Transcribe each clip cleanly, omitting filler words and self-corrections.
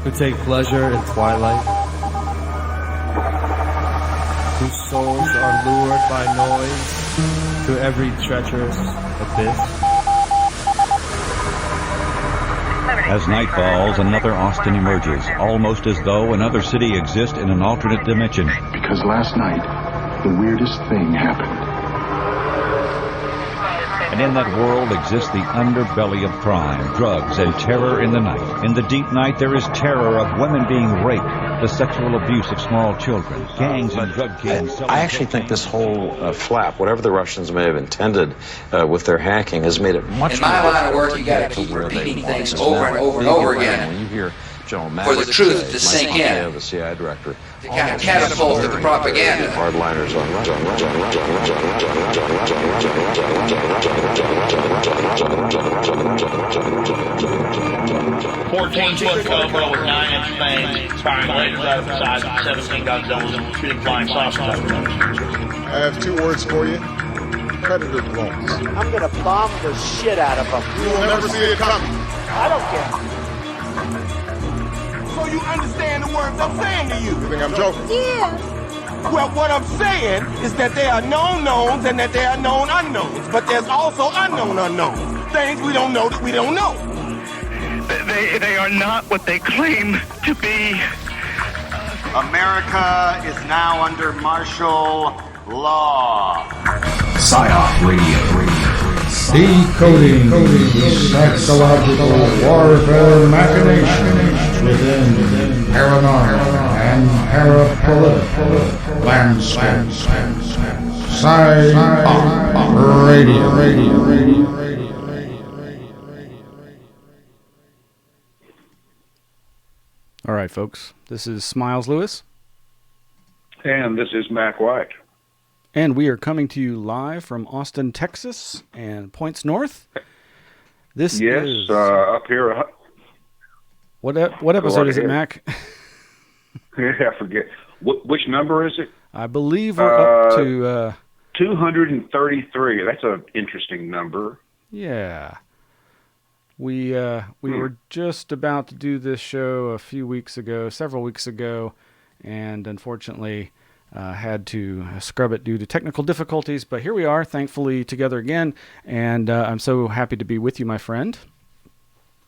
who take pleasure in twilight, whose souls are lured by noise to every treacherous abyss. As night falls, another Austin emerges, almost as though another city exists in an alternate dimension. Because last night, the weirdest thing happened. And in that world exists the underbelly of crime, drugs, and terror in the night. In the deep night, there is terror of women being raped, the sexual abuse of small children, gangs and drug kings. I actually think this whole flap, whatever the Russians may have intended with their hacking, has made it much more... In my line of work, you got to keep repeating things over and over and over again. When you hear General Mack for the truth to sink in. The CIA director. To kind of catapult the propaganda. Hardliners on Russia. 14-foot Cobra with 9-inch fangs, firing lasers out of the size of 17 guns and shooting flying saucers out of the I have 2 words for you. Predator drones. I'm gonna bomb the shit out of them. You will never see it coming. I don't care. So you understand the words I'm saying to you? You think I'm joking? Yeah. Well, what I'm saying is that there are known knowns and that there are known unknowns. But there's also unknown unknowns. Things we don't know that we don't know. They are not what they claim to be. America is now under martial law. PsiOp-Radio. Decoding the psychological warfare machinations within paranormal and parapolitical landscapes. PsiOp-Radio. All right, folks. This is Smiles Lewis. And this is Mack White. And we are coming to you live from Austin, Texas, and points north. This is up here. What episode is it, Mac? I forget. Which number is it? I believe we're up to 233. That's an interesting number. Yeah. We were just about to do this show several weeks ago, and unfortunately had to scrub it due to technical difficulties. But here we are, thankfully, together again, and I'm so happy to be with you, my friend.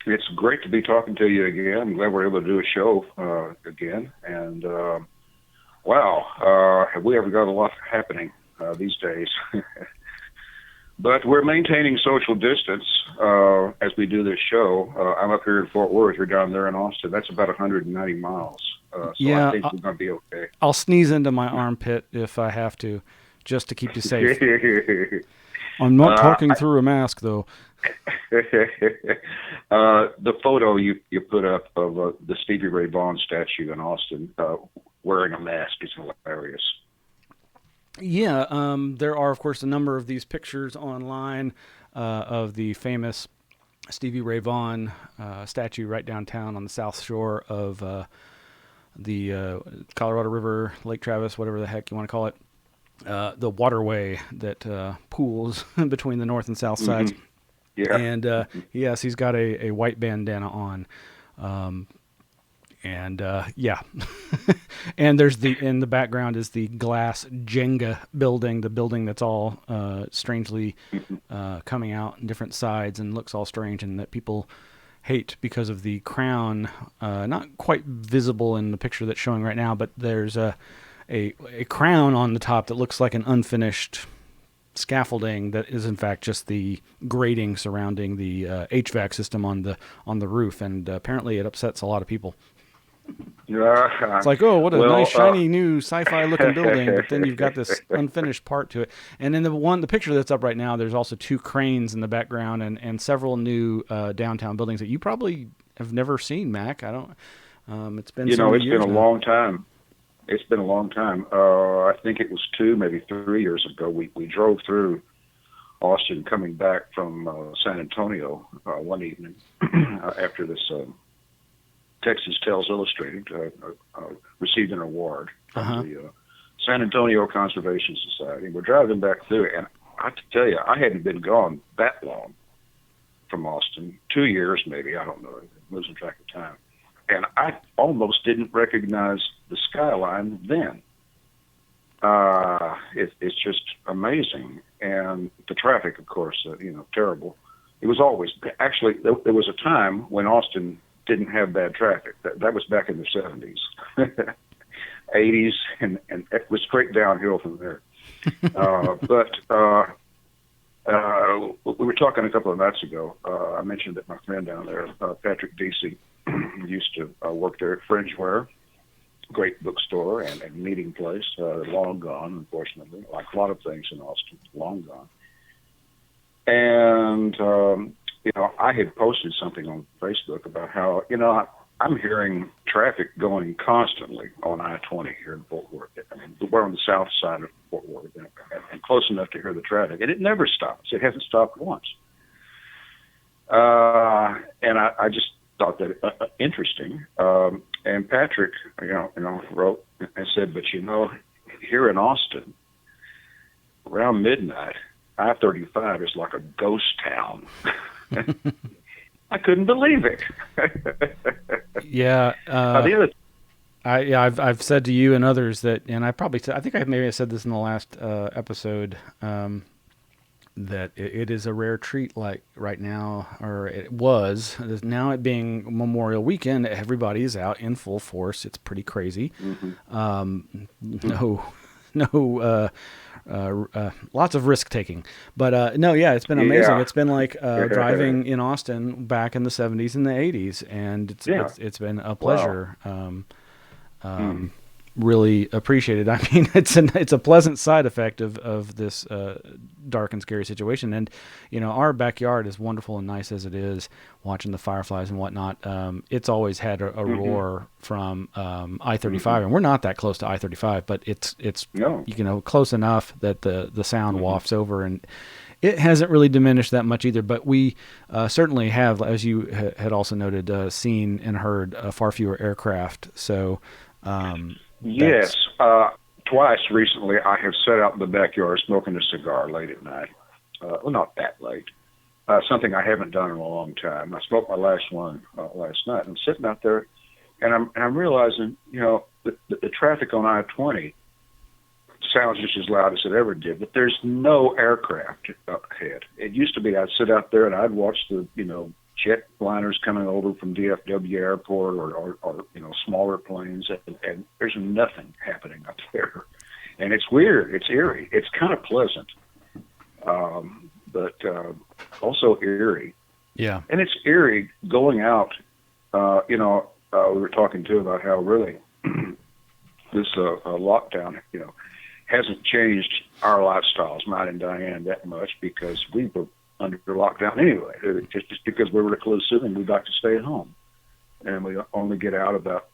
It's great to be talking to you again. I'm glad we're able to do a show again. And, wow, have we ever got a lot happening these days? But we're maintaining social distance as we do this show. I'm up here in Fort Worth. You're down there in Austin. That's about 190 miles. So yeah, I think we're going to be okay. I'll sneeze into my armpit if I have to, just to keep you safe. I'm not talking through a mask, though. The photo you put up of the Stevie Ray Vaughan statue in Austin wearing a mask is hilarious. Yeah, there are, of course, a number of these pictures online of the famous Stevie Ray Vaughan statue right downtown on the south shore of the Colorado River, Lake Travis, whatever the heck you want to call it, the waterway that pools between the north and south sides. Mm-hmm. Yeah. And yes, he's got a white bandana on. Yeah. And there's in the background is the glass Jenga building, the building that's all strangely coming out in different sides and looks all strange, and that people hate because of the crown, not quite visible in the picture that's showing right now, but there's a crown on the top that looks like an unfinished scaffolding that is in fact just the grating surrounding the HVAC system on the roof, and apparently it upsets a lot of people. It's like, oh, what a nice, shiny, new sci-fi looking building, but then you've got this unfinished part to it. And in the picture that's up right now, there's also 2 cranes in the background and several new downtown buildings that you probably have never seen, Mac. I don't. It's been it's been a now. long time. It's been a long time. I think it was 2, maybe 3 years ago. We drove through Austin, coming back from San Antonio one evening after this. Texas Tales Illustrated received an award from the San Antonio Conservation Society. We're driving back through, and I have to tell you, I hadn't been gone that long from Austin, 2 years maybe, I don't know, losing track of time. And and I almost didn't recognize the skyline then. It's just amazing. And the traffic, of course, terrible. It was always, actually, there was a time when Austin didn't have bad traffic. That was back in the 70s, 80s, and it was straight downhill from there. But we were talking a couple of nights ago. I mentioned that my friend down there, Patrick Deasy, used to work there at Fringeware, great bookstore and meeting place, long gone, unfortunately, like a lot of things in Austin, long gone. And, I had posted something on Facebook about how, I'm hearing traffic going constantly on I-20 here in Fort Worth. I mean, we're on the south side of Fort Worth and close enough to hear the traffic. And it never stops. It hasn't stopped once. And I just thought that interesting. And Patrick, wrote and said, but here in Austin, around midnight, I-35 is like a ghost town. I couldn't believe it. Yeah. I've said to you and others that, and I think I maybe said this in the last episode, that it is a rare treat, like right now, or it was. Now it being Memorial Weekend, everybody is out in full force. It's pretty crazy. Lots of risk taking, but it's been amazing. It's been like driving in Austin back in the 70s and the 80s, and it's been a pleasure. Wow. Really appreciated. I mean, it's a pleasant side effect of this dark and scary situation. And our backyard, as wonderful and nice as it is, watching the fireflies and whatnot, it's always had a roar from I-35, and we're not that close to I-35, but it's close enough that the sound wafts over, and it hasn't really diminished that much either. But we certainly have, as you had also noted, seen and heard far fewer aircraft. So. Yes. Twice recently I have sat out in the backyard smoking a cigar late at night. Well, not that late. Something I haven't done in a long time. I smoked my last one last night. I'm sitting out there, and I'm realizing, the traffic on I-20 sounds just as loud as it ever did, but there's no aircraft up ahead. It used to be I'd sit out there and I'd watch the, jet liners coming over from DFW Airport or smaller planes, and there's nothing happening up there. And it's weird. It's eerie. It's kind of pleasant, but also eerie. Yeah. And it's eerie going out. We were talking too about how really this lockdown, hasn't changed our lifestyles, mine and Diane, that much, because we were under lockdown anyway, just because we're reclusive and we'd like to stay at home. And we only get out about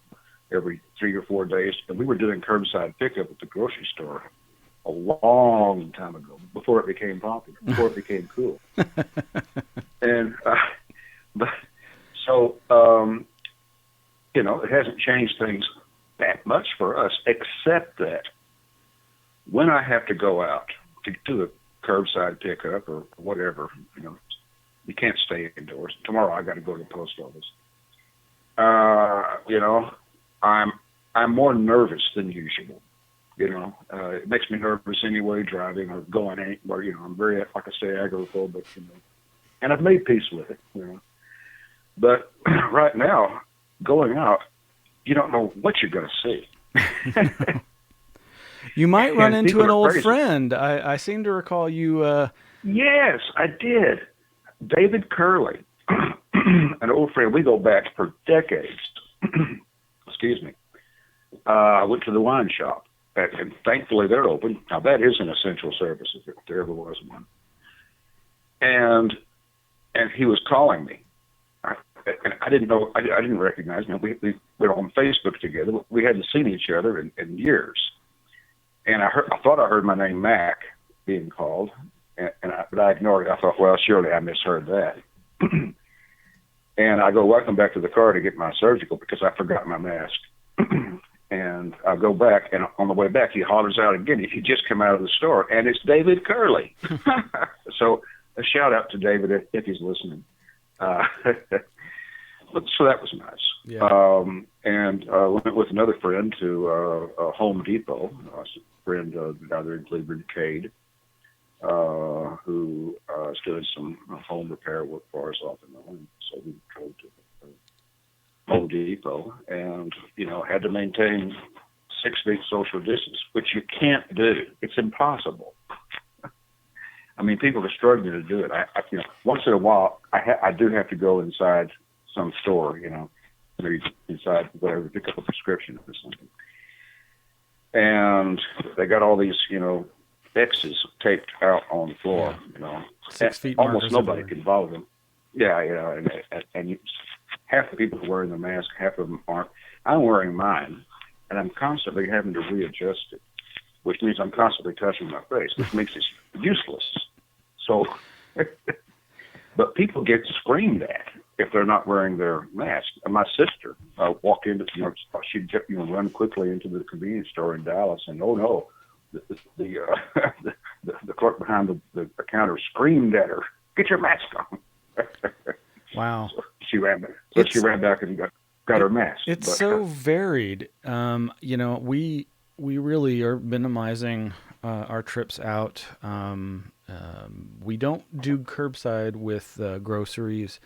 every 3 or 4 days. And we were doing curbside pickup at the grocery store a long time ago, before it became popular, before it became cool. And, it hasn't changed things that much for us, except that when I have to go out to do a curbside pickup or whatever, you can't stay indoors. Tomorrow I got to go to the post office. I'm more nervous than usual. It makes me nervous anyway, driving or going anywhere. I'm very, like I say, agoraphobic, and I've made peace with it. But right now, going out, you don't know what you're going to see. You might run into an old friend. I seem to recall you. Yes, I did. David Curley, an old friend. We go back for decades. Excuse me. I went to the wine shop, and thankfully they're open. Now that is an essential service if there ever was one. And he was calling me. And I didn't know. I didn't recognize him. We were on Facebook together. We hadn't seen each other in years. And I thought I heard my name Mack being called, but I ignored it. I thought, well, surely I misheard that. And I go, welcome back to the car to get my surgical because I forgot my mask. And I go back, and on the way back, he hollers out again. He just come out of the store, and it's David Curley. So a shout out to David if he's listening. So that was nice. Yeah. And went with another friend to Home Depot. A friend down there in Cleveland, Cade, who is doing some home repair work for us off and on. So we drove to Home Depot and, had to maintain 6 feet social distance, which you can't do. It's impossible. I mean, people are struggling to do it. I once in a while, I do have to go inside some store, maybe inside whatever, pick up a prescription or something. And they got all these, X's taped out on the floor, 6 feet. Almost nobody can follow them. Yeah, and half the people are wearing the mask, half of them aren't. I'm wearing mine, and I'm constantly having to readjust it, which means I'm constantly touching my face, which makes it useless. So, but people get screamed at if they're not wearing their mask. And my sister walked into, she'd run quickly into the convenience store in Dallas, and oh no, the clerk behind the counter screamed at her, "Get your mask on!" Wow. So she ran back. She ran back and got her mask. It's so varied. We really are minimizing our trips out. We don't do curbside with groceries,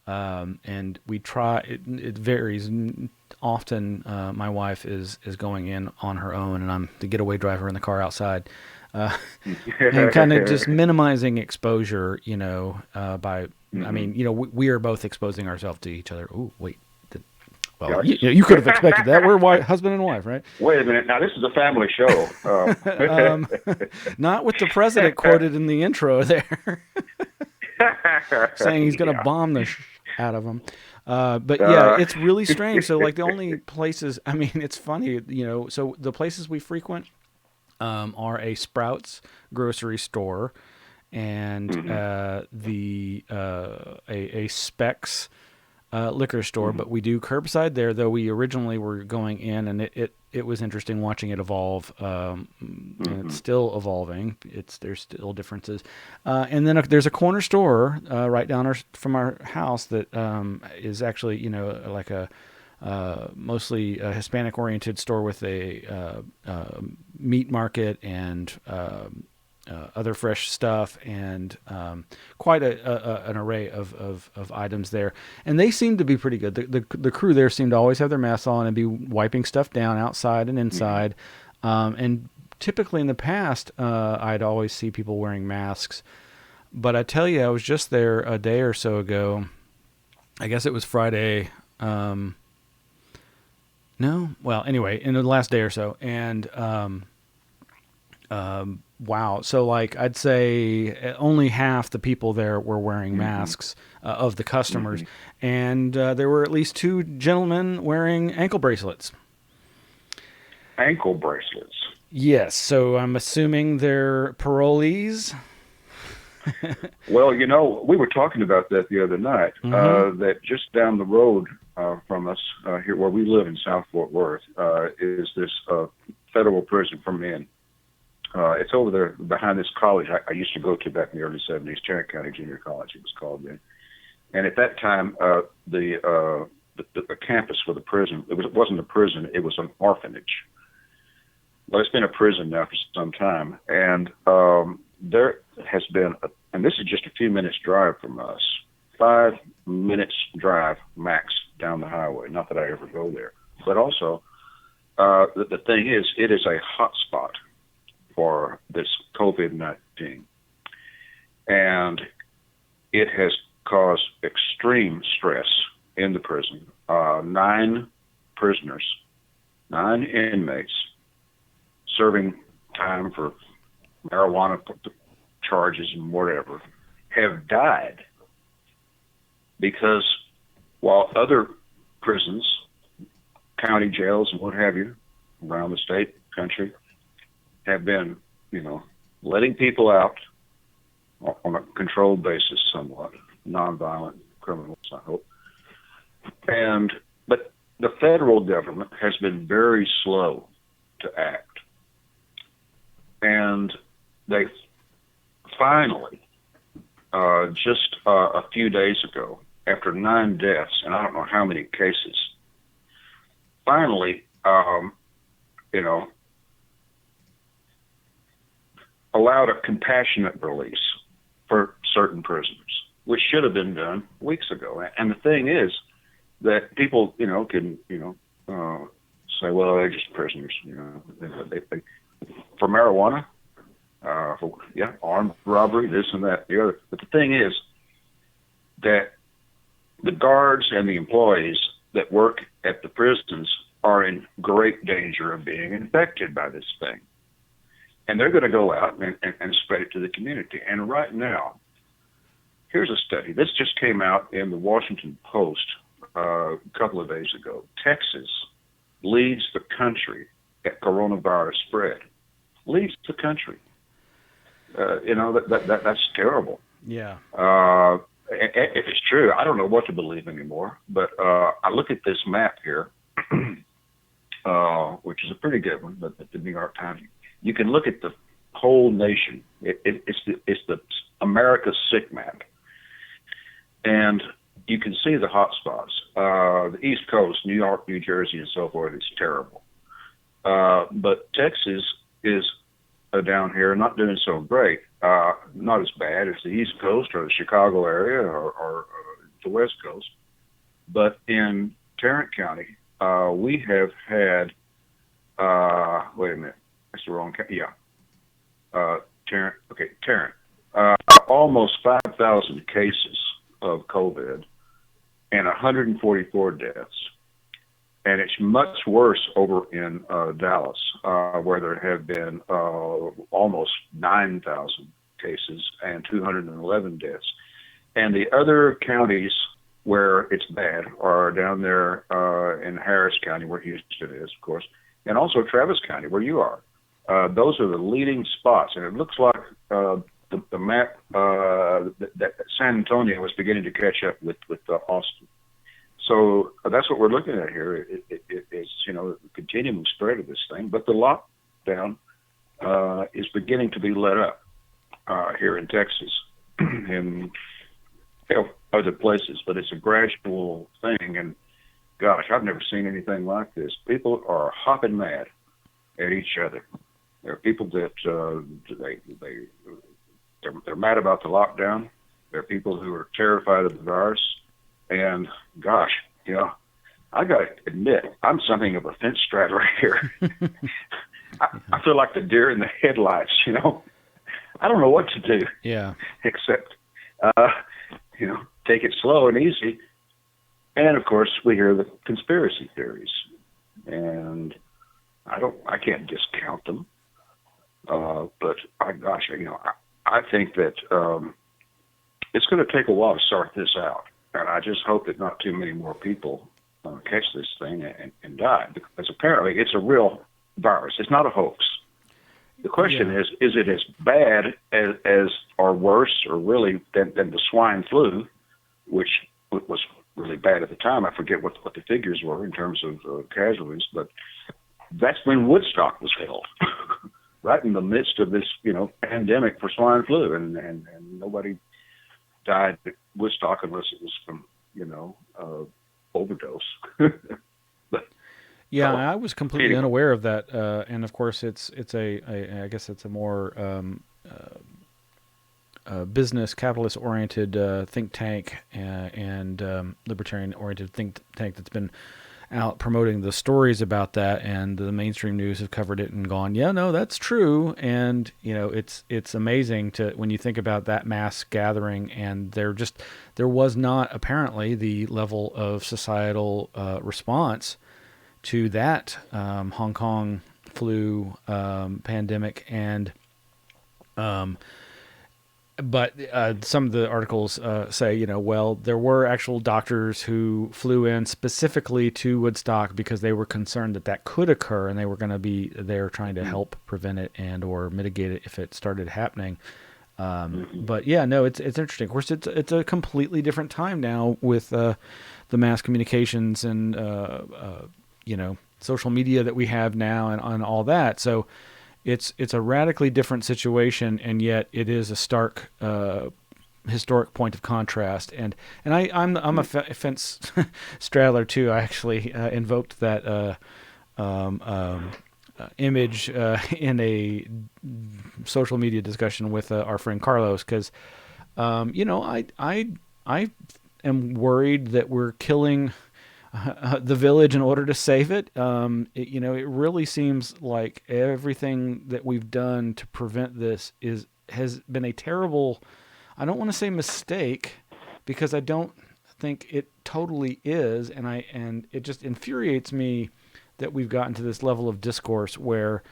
and we try. It varies. Often, my wife is going in on her own, and I'm the getaway driver in the car outside, and kind of just minimizing exposure. By I mean, we are both exposing ourselves to each other. Oh, wait. Well, you could have expected that. We're husband and wife, right? Wait a minute. Now, this is a family show. Not with the president quoted in the intro there. Saying he's going to bomb the out of them. But yeah, it's really strange. So like the only places, I mean, it's funny, so the places we frequent are a Sprouts grocery store and a Specs liquor store, but we do curbside there, though we originally were going in, and it was interesting watching it evolve, and it's still evolving. There's still differences. And then there's a corner store right down from our house that is actually, like a mostly a Hispanic-oriented store with a meat market and other fresh stuff and quite an array of items there. And they seem to be pretty good. The crew there seem to always have their masks on and be wiping stuff down outside and inside. And typically in the past, I'd always see people wearing masks. But I tell you, I was just there a day or so ago. I guess it was Friday. No? Well, anyway, in the last day or so. And wow. So like I'd say only half the people there were wearing masks of the customers. And there were at least 2 gentlemen wearing ankle bracelets. Ankle bracelets? Yes. So I'm assuming they're parolees. Well, we were talking about that the other night, that just down the road from us, here where we live in South Fort Worth, is this federal prison for men. It's over there behind this college I used to go to back in the early 70s, Tarrant County Junior College it was called then. And at that time, the campus for the prison, it wasn't a prison, it was an orphanage. Well, it's been a prison now for some time. And there has been, and this is just a few minutes drive from us, 5 minutes drive max down the highway. Not that I ever go there. But also, the thing is, it is a hot spot for this COVID-19. And it has caused extreme stress in the prison. 9 prisoners, 9 inmates serving time for marijuana charges and whatever have died because while other prisons, county jails and what have you, around the state, country, have been, letting people out on a controlled basis somewhat, nonviolent criminals, I hope. But the federal government has been very slow to act. And they finally, just a few days ago, after 9 deaths, and I don't know how many cases, finally, allowed a compassionate release for certain prisoners, which should have been done weeks ago. And the thing is that people, can, say, well, they're just prisoners, they for marijuana, armed robbery, this and that, the other. But the thing is that the guards and the employees that work at the prisons are in great danger of being infected by this thing. And they're going to go out and spread it to the community. And right now, here's a study. This just came out in the Washington Post a couple of days ago. Texas leads the country at coronavirus spread. Leads the country. That's terrible. Yeah. If it's true, I don't know what to believe anymore. But I look at this map here, which is a pretty good one, but at the New York Times. You can look at the whole nation. It's the America's sick map, and you can see the hot spots. The East Coast, New York, New Jersey, and so forth, is terrible. But Texas is down here, not doing so great. Not as bad as the East Coast or the Chicago area or the West Coast. But in Tarrant County, we have had. Wait a minute. That's the wrong county. Yeah. Tarrant. Okay, Tarrant. Almost 5,000 cases of COVID and 144 deaths. And it's much worse over in Dallas, where there have been almost 9,000 cases and 211 deaths. And the other counties where it's bad are down there in Harris County, where Houston is, of course, and also Travis County, where you are. Those are the leading spots, and it looks like the map that San Antonio was beginning to catch up with Austin. So that's what we're looking at here. It's the continuing spread of this thing, but the lockdown is beginning to be let up here in Texas and other places, but it's a gradual thing. And gosh, I've never seen anything like this. People are hopping mad at each other. There are people that they're mad about the lockdown. There are people who are terrified of the virus. And gosh, I got to admit, I'm something of a fence straddler here. I feel like the deer in the headlights. I don't know what to do. Yeah. Except, take it slow and easy. And of course, we hear the conspiracy theories, and I can't discount them. But I think that it's going to take a while to sort this out. And I just hope that not too many more people catch this thing and die, because apparently it's a real virus. It's not a hoax. The question is it as bad as or worse or really than the swine flu, which was really bad at the time? I forget what the figures were in terms of casualties, but that's when Woodstock was held, right in the midst of this, pandemic for swine flu, and nobody died at Woodstock unless it was from, overdose. Yeah, I was completely unaware of that, and of course, I guess it's a more business capitalist oriented think tank and libertarian oriented think tank that's been out promoting the stories about that, and the mainstream news have covered it and gone, yeah, no, that's true. And it's amazing when you think about that mass gathering, and there was not apparently the level of societal response to that Hong Kong flu pandemic. And but some of the articles say, well, there were actual doctors who flew in specifically to Woodstock because they were concerned that could occur, and they were going to be there trying to help prevent it and or mitigate it if it started happening. But yeah, no, it's interesting. Of course, it's a completely different time now with the mass communications and social media that we have now and all that. So it's a radically different situation, and yet it is a stark historic point of contrast. And I'm a fence straddler too. I actually invoked that image in a social media discussion with our friend Carlos, because I am worried that we're killing the village in order to save it. It really seems like everything that we've done to prevent this has been a terrible, I don't want to say mistake, because I don't think it totally is, and it just infuriates me that we've gotten to this level of discourse where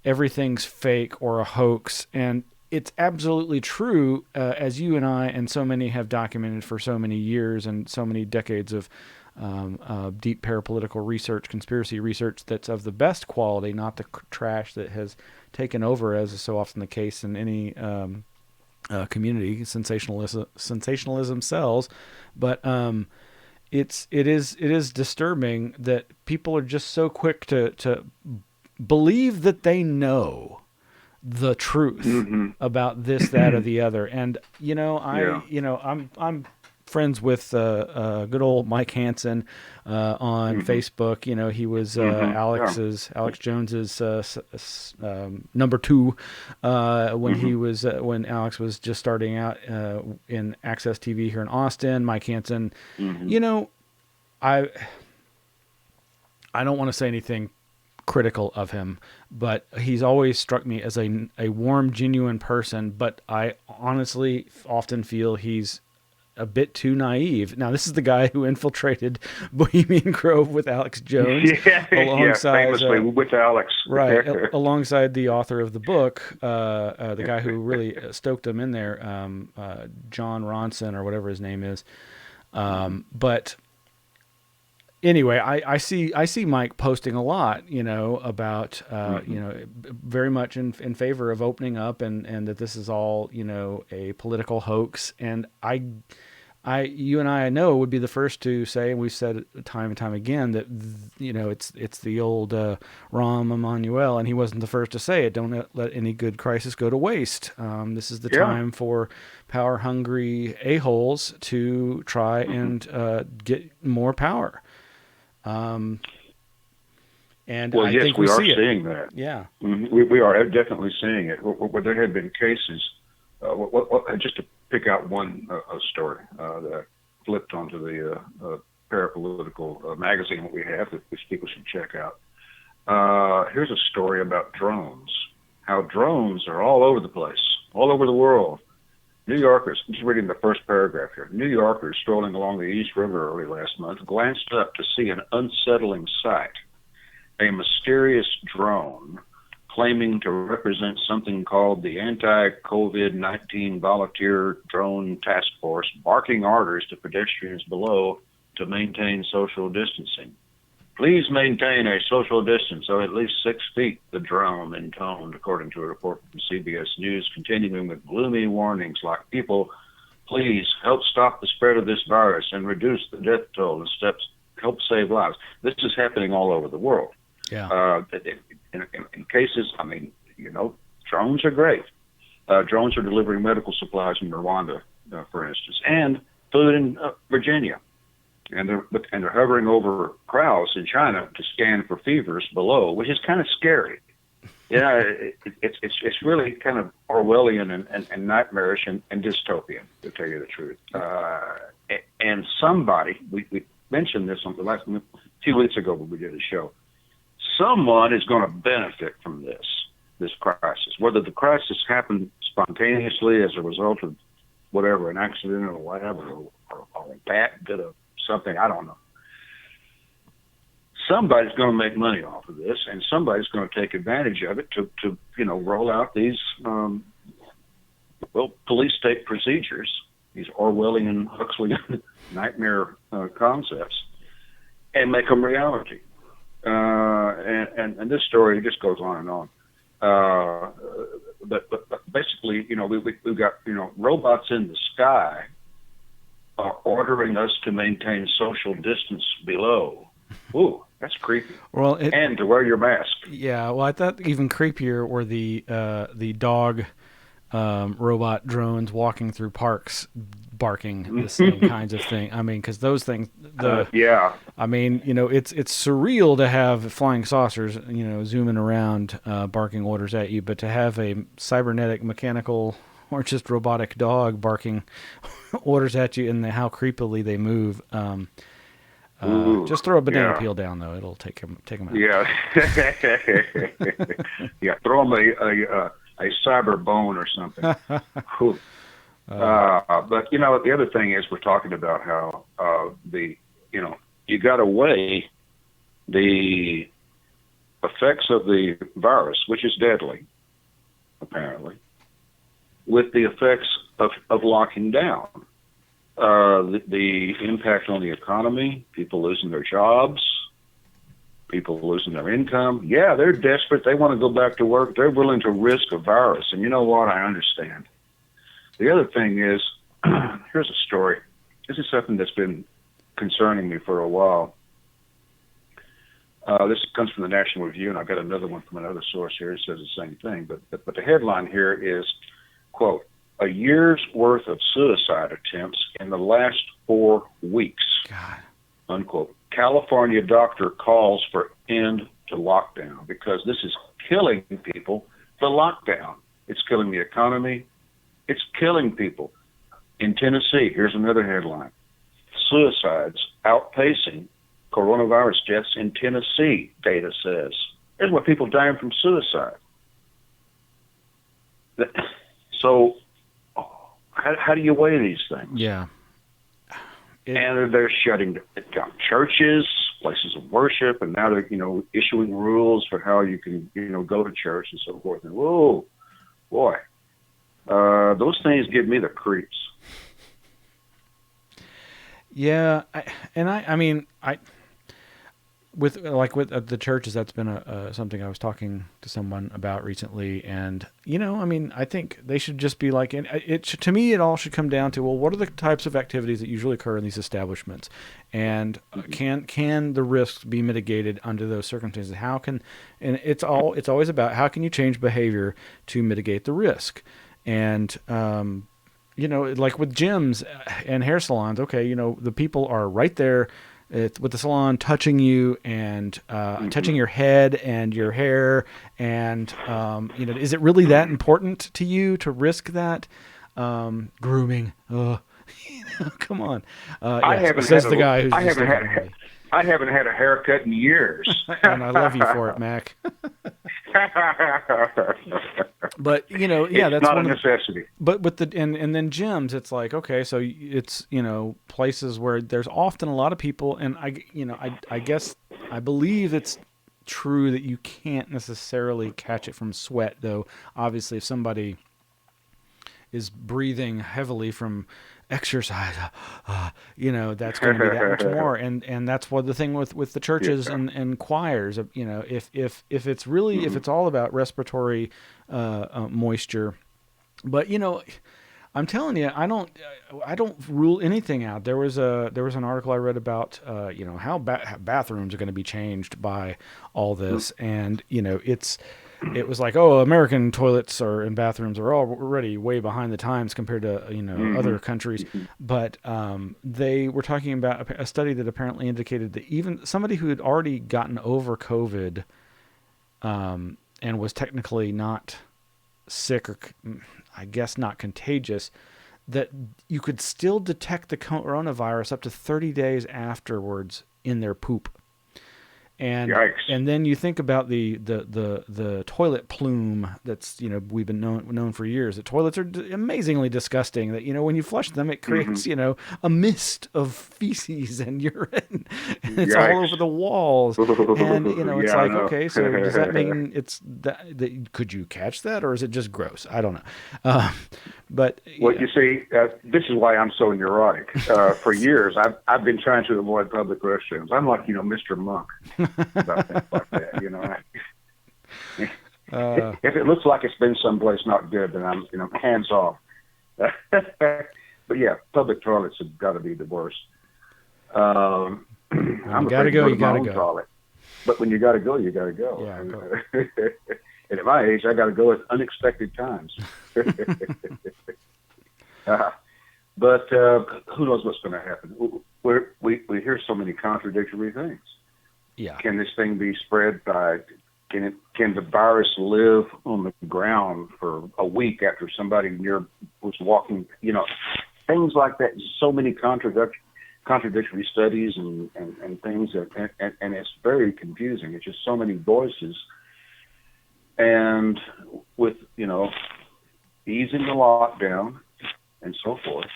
everything's fake or a hoax. And it's absolutely true, as you and I and so many have documented for so many years and so many decades of deep parapolitical research, conspiracy research that's of the best quality, not the trash that has taken over, as is so often the case in any community. Sensationalism sells, but it is disturbing that people are just so quick to believe that they know the truth about this, that, or the other. And I'm friends with good old Mike Hansen on Facebook. He was Alex Jones's number 2 when Alex was just starting out in Access TV here in Austin. Mike Hansen, I don't want to say anything critical of him, but he's always struck me as a warm, genuine person. But I honestly often feel he's a bit too naive. Now, this is the guy who infiltrated Bohemian Grove with Alex Jones, famously with Alex, right? Alongside the author of the book, the guy who really stoked him in there, John Ronson or whatever his name is. But anyway, I see Mike posting a lot, about very much in favor of opening up and that this is all a political hoax. And you and I know would be the first to say, and we've said it time and time again, that it's the old Rahm Emanuel, and he wasn't the first to say it. Don't let any good crisis go to waste. This is the time for power-hungry a-holes to try and get more power. And I think we are see seeing that. Yeah, we are definitely seeing it. Where there have been cases, just to pick out one story that I flipped onto the parapolitical magazine that we have, that which people should check out. Here's a story about drones. How drones are all over the place, all over the world. New Yorkers, I'm just reading the first paragraph here. New Yorkers strolling along the East River early last month glanced up to see an unsettling sight. A mysterious drone claiming to represent something called the Anti-COVID-19 Volunteer Drone Task Force, barking orders to pedestrians below to maintain social distancing. Please maintain a social distance of at least 6 feet, the drone intoned, according to a report from CBS News, continuing with gloomy warnings like, people, please help stop the spread of this virus and reduce the death toll and steps help save lives. This is happening all over the world. Yeah. In cases, drones are great. Drones are delivering medical supplies in Rwanda, for instance, and food in Virginia. And they're hovering over crowds in China to scan for fevers below, which is kind of scary. It's really kind of Orwellian and nightmarish and dystopian, to tell you the truth. And somebody, we mentioned this on a few weeks ago when we did a show, someone is going to benefit from this crisis. Whether the crisis happened spontaneously as a result of whatever, an accident or whatever, or a bat did something, I don't know. Somebody's going to make money off of this, and somebody's going to take advantage of it to roll out these police state procedures, these Orwellian, Huxleyan nightmare concepts, and make them reality. And this story just goes on and on. But basically, we've got robots in the sky are ordering us to maintain social distance below. Ooh, that's creepy. Well, and to wear your mask. Yeah, well, I thought even creepier were the dog robot drones walking through parks barking the same kinds of thing. I mean, because those things, yeah. I mean, it's surreal to have flying saucers, zooming around, barking orders at you, but to have a cybernetic, mechanical, or just robotic dog barking orders at you and how creepily they move. Just throw a banana peel down, though; it'll take them out. Yeah, yeah. Throw them a cyber bone or something. But the other thing is, we're talking about how you got to weigh the effects of the virus, which is deadly, apparently, with the effects of locking down. The impact on the economy, people losing their jobs, people losing their income. Yeah, they're desperate. They want to go back to work. They're willing to risk a virus. And you know what? I understand. The other thing is, here's a story. This is something that's been concerning me for a while. This comes from the National Review, and I've got another one from another source here. It says the same thing. But the headline here is, quote, "A year's worth of suicide attempts in the last 4 weeks." God. Unquote. California doctor calls for end to lockdown because this is killing people. The lockdown. It's killing the economy. It's killing people. In Tennessee, here's another headline. Suicides outpacing coronavirus deaths in Tennessee, data says. Here's what people dying from suicide. So, how do you weigh these things? Yeah. And they're shutting down churches, places of worship, and now they're, issuing rules for how you can, go to church and so forth. And whoa, boy, those things give me the creeps. Yeah, I mean, with the churches, that's been something I was talking to someone about recently, and I mean, I think they should just be like, to me, it all should come down to, well, what are the types of activities that usually occur in these establishments, and can the risks be mitigated under those circumstances? And it's always about how can you change behavior to mitigate the risk, and like with gyms and hair salons, okay, the people are right there with the salon touching you and touching your head and your hair. And, is it really that important to you to risk that? Grooming. Come on. I haven't had a haircut in years. And I love you for it, Mac. But that's not one a necessity. But with and then gyms, it's like, okay, so it's places where there's often a lot of people, and I guess I believe it's true that you can't necessarily catch it from sweat, though. Obviously, if somebody is breathing heavily from exercise, that's going to be that much more. And that's what the thing with the churches and choirs, if it's really, if it's all about respiratory moisture, but I'm telling you, I don't rule anything out. There was an article I read about, how bathrooms are going to be changed by all this. And, it was like, American toilets and bathrooms are already way behind the times compared to, other countries. But they were talking about a study that apparently indicated that even somebody who had already gotten over COVID and was technically not sick or I guess not contagious, that you could still detect the coronavirus up to 30 days afterwards in their poop. And Yikes. And then you think about the toilet plume that's we've been known for years. The toilets are amazingly disgusting. That when you flush them, it creates a mist of feces and urine, and it's all over the walls. And it's like, okay, so does that mean it's that could you catch that, or is it just gross? I don't know. But you see, this is why I'm so neurotic. For years, I've been trying to avoid public restrooms. I'm like Mr. Monk. About things like that, if it looks like it's been someplace not good, then I'm, hands off. But yeah, public toilets have got to be the worst. I'm you gotta go. You gotta go. Toilet. But when you gotta go, you gotta go. Yeah. And at my age, I got to go at unexpected times. But who knows what's going to happen? We hear so many contradictory things. Yeah. Can this thing be spread by? Can the virus live on the ground for a week after somebody near was walking? You know, things like that. So many contradictory studies and things, and it's very confusing. It's just so many voices. And with, you know, easing the lockdown and so forth,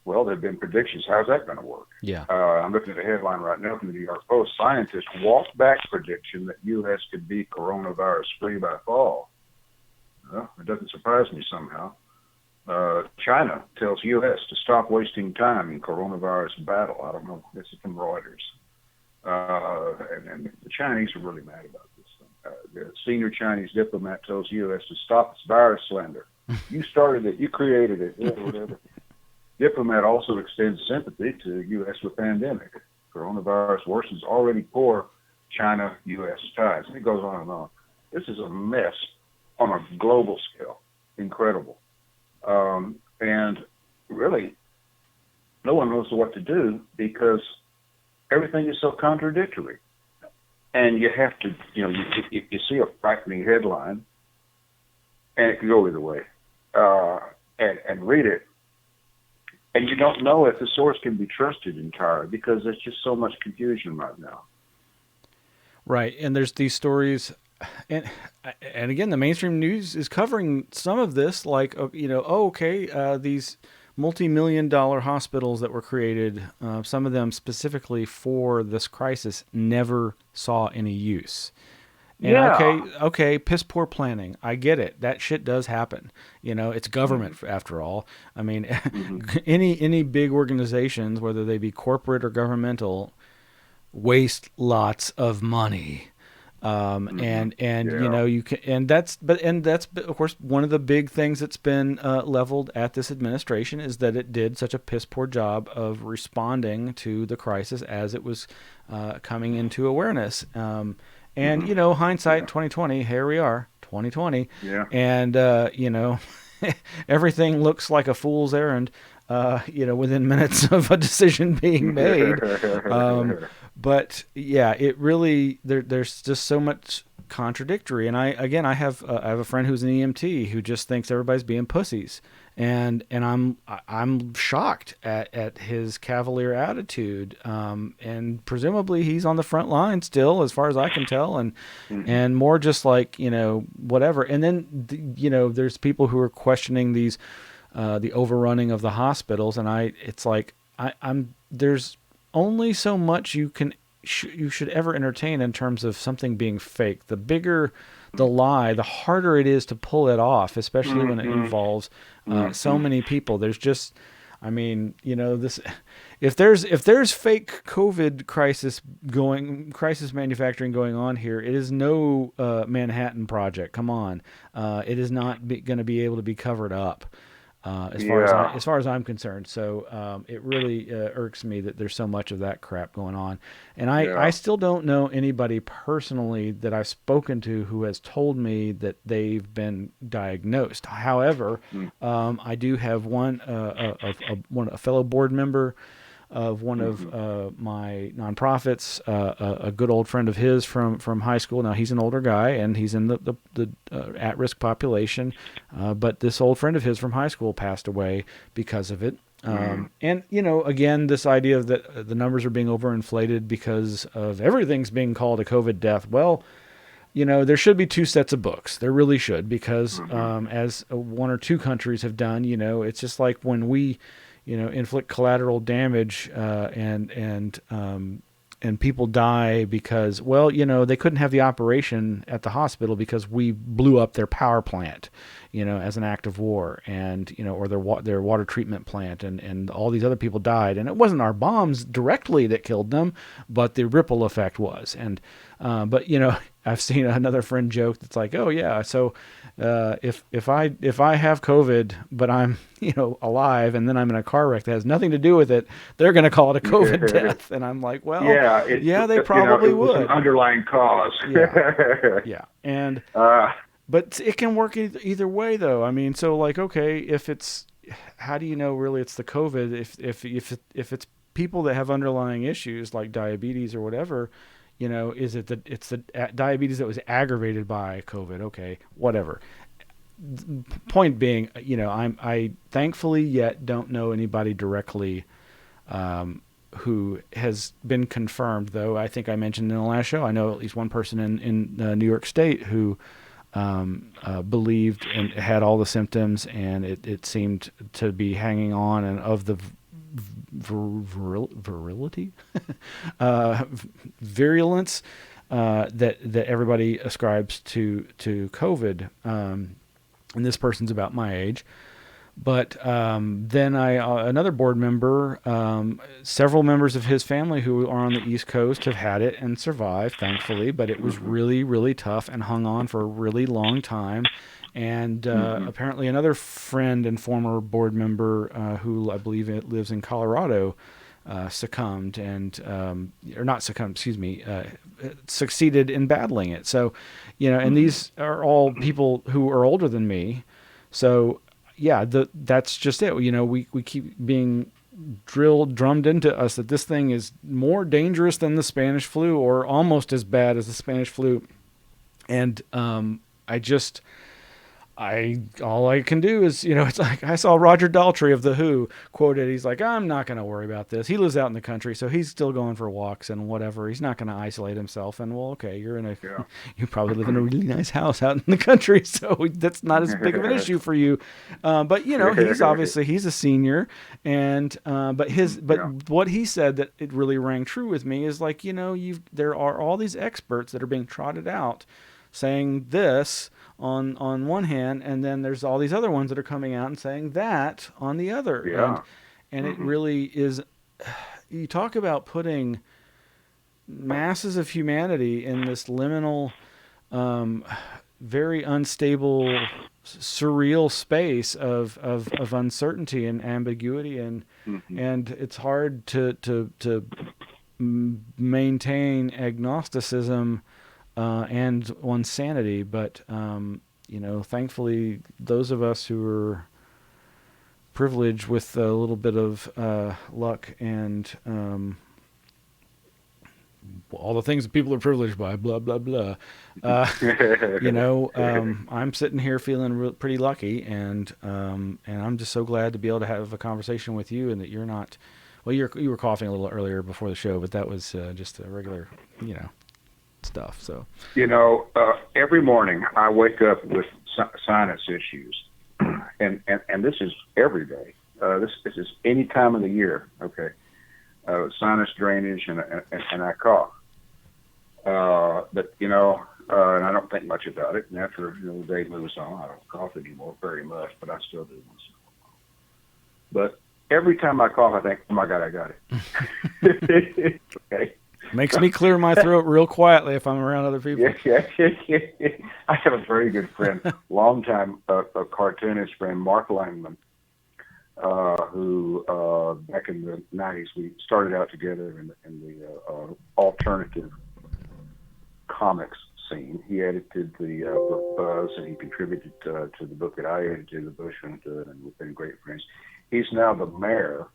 well, there have been predictions. How's that going to work? Yeah. I'm looking at a headline right now from the New York Post. Scientists walk back prediction that U.S. could be coronavirus-free by fall. Well, it doesn't surprise me somehow. China tells U.S. to stop wasting time in coronavirus battle. I don't know. This is from Reuters. And the Chinese are really mad about this thing. The senior Chinese diplomat tells U.S. to stop its virus slander. You started it. You created it. Whatever. Diplomat also extends sympathy to U.S. with pandemic. Coronavirus worsens already poor China-U.S. ties. And it goes on and on. This is a mess on a global scale. Incredible. And really, no one knows what to do because everything is so contradictory. And you have to, you know, you see a frightening headline, and it can go either way, and read it, and you don't know if the source can be trusted entirely because there's just so much confusion right now. Right, and there's these stories, and again, the mainstream news is covering some of this, like, you know, these multi-million-dollar hospitals that were created, some of them specifically for this crisis, never saw any use. And yeah. Okay, piss poor planning. I get it. That shit does happen. You know, it's government after all. I mean, any big organizations, whether they be corporate or governmental, waste lots of money. And you know, you can, and that's of course one of the big things that's been leveled at this administration is that it did such a piss poor job of responding to the crisis as it was coming into awareness. And you know, hindsight 2020, here we are, 2020. Yeah. And you know, everything looks like a fool's errand. You know, within minutes of a decision being made. But yeah, it really there's just so much contradictory. And I have a friend who's an EMT who just thinks everybody's being pussies, and I'm shocked at his cavalier attitude. And presumably he's on the front line still, as far as I can tell, and more just like, you know, whatever. And then you know, there's people who are questioning these. The overrunning of the hospitals, and it's like there's only so much you should ever entertain in terms of something being fake. The bigger the lie, the harder it is to pull it off, especially when it involves so many people. There's just, I mean, you know, this. If there's fake COVID crisis manufacturing going on here, it is no Manhattan Project. Come on, it is not going to be able to be covered up. As far as I'm concerned. So it really irks me that there's so much of that crap going on. And I still don't know anybody personally that I've spoken to who has told me that they've been diagnosed. However, I do have a fellow board member of one of my nonprofits, a good old friend of his from high school. Now he's an older guy and he's in the at-risk population, but this old friend of his from high school passed away because of it. And you know, again, this idea that the numbers are being overinflated because of everything's being called a COVID death. Well, you know, there should be two sets of books. There really should, because as one or two countries have done, you know, it's just like when we, you know, inflict collateral damage and people die because, well, you know, they couldn't have the operation at the hospital because we blew up their power plant, you know, as an act of war, and, you know, or their water treatment plant, and all these other people died, and it wasn't our bombs directly that killed them, but the ripple effect was. And but you know, I've seen another friend joke that's like, oh yeah, so if I have COVID but I'm alive and then I'm in a car wreck that has nothing to do with it, they're going to call it a COVID death, and I'm like, well, yeah, they probably would. An underlying cause. Yeah, and but it can work either way though. I mean, so like, okay, if it's, how do you know really it's the COVID if it's people that have underlying issues like diabetes or whatever? Is it it's the diabetes that was aggravated by COVID? Okay, whatever. Point being, I thankfully yet don't know anybody directly who has been confirmed, though I think I mentioned in the last show, I know at least one person in New York State who believed and had all the symptoms, and it seemed to be hanging on, and of the virulence that everybody ascribes to COVID, and this person's about my age. But then another board member, several members of his family who are on the East Coast have had it and survived, thankfully, but it was really, really tough and hung on for a really long time. And apparently another friend and former board member who I believe lives in Colorado succumbed succeeded in battling it. So, and these are all people who are older than me. So, yeah, that's just it. We keep being drummed into us that this thing is more dangerous than the Spanish flu, or almost as bad as the Spanish flu. And all I can do is, it's like I saw Roger Daltrey of The Who quoted. He's like, I'm not going to worry about this. He lives out in the country, so he's still going for walks and whatever. He's not going to isolate himself. And well, okay, you probably live in a really nice house out in the country, so that's not as big of an issue for you. But he's a senior, and but what he said that it really rang true with me is like, there are all these experts that are being trotted out saying this on one hand, and then there's all these other ones that are coming out and saying that on the other. Yeah. And it really is, you talk about putting masses of humanity in this liminal, very unstable, surreal space of uncertainty and ambiguity, and it's hard to maintain agnosticism and one's sanity, but thankfully, those of us who are privileged with a little bit of luck and all the things that people are privileged by, blah blah blah. I'm sitting here feeling pretty lucky, and I'm just so glad to be able to have a conversation with you, and that you're not. Well, you were coughing a little earlier before the show, but that was just a regular, stuff. So every morning I wake up with sinus issues, and this is every day. This is any time of the year. Okay, sinus drainage, and I cough. But and I don't think much about it. And after the day moves on, I don't cough anymore very much, but I still do once in a while. But every time I cough, I think, oh my God, I got it. Okay. Makes me clear my throat real quietly if I'm around other people. Yeah. I have a very good friend, longtime a cartoonist friend, Mark Langman, who back in the 90s we started out together in the alternative comics scene. He edited the book Buzz, and he contributed to the book that I edited, The Bushman, and we've been great friends. He's now the mayor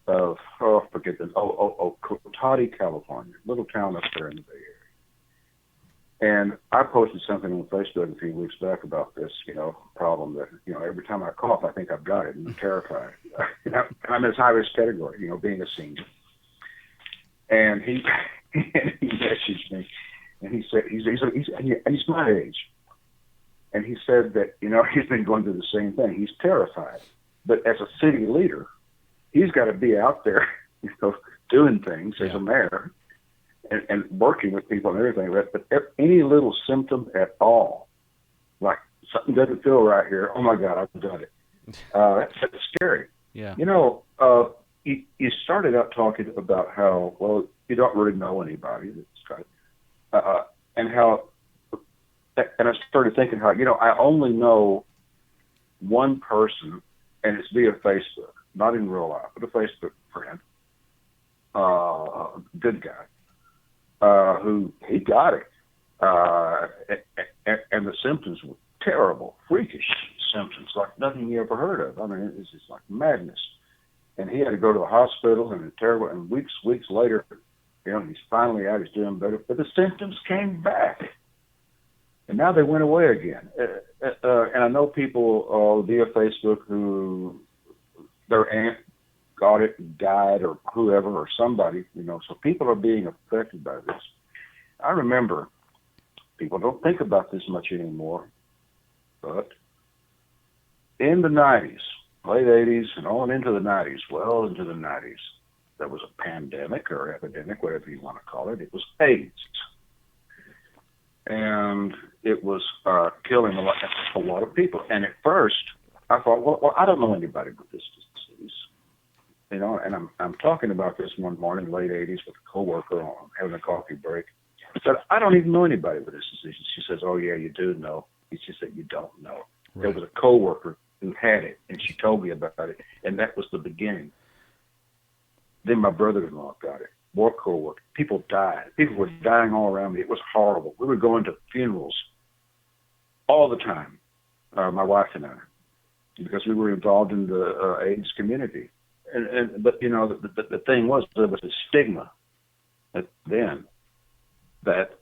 of Cotati, California, little town up there in the Bay Area. And I posted something on Facebook a few weeks back about this, problem that, every time I cough, I think I've got it, and I'm terrified. I'm in his high-risk category, being a senior. And he messaged me, and he said, he's my age. And he said that, he's been going through the same thing. He's terrified. But as a city leader, he's got to be out there, doing things as a mayor and working with people and everything. But any little symptom at all, like something doesn't feel right here, oh my God, I've done it. That's scary. Yeah. You started out talking about how, well, you don't really know anybody that's got it. and I started thinking how, I only know one person, and it's via Facebook, not in real life, but a Facebook friend, good guy, who he got it, and the symptoms were terrible, freakish symptoms, like nothing you ever heard of. I mean, it's just like madness. And he had to go to the hospital, and weeks later, he's finally out, he's doing better, but the symptoms came back. And now they went away again. And I know people via Facebook who their aunt got it and died, or whoever, or somebody, so people are being affected by this. I remember, people don't think about this much anymore, but in the 90s, late 80s and on into the 90s, well into the 90s, there was a pandemic or epidemic, whatever you want to call it. It was AIDS. And it was killing a lot of people. And at first, I thought, well, I don't know anybody with this disease. And I'm talking about this one morning, late 80s, with a coworker on having a coffee break. I said, I don't even know anybody with this disease. She says, oh, yeah, you do know. It's just that you don't know. Right. There was a coworker who had it, and she told me about it, and that was the beginning. Then my brother-in-law got it. More coworker. People died. People were dying all around me. It was horrible. We were going to funerals all the time, my wife and I, because we were involved in the AIDS community. But the thing was, there was a stigma then that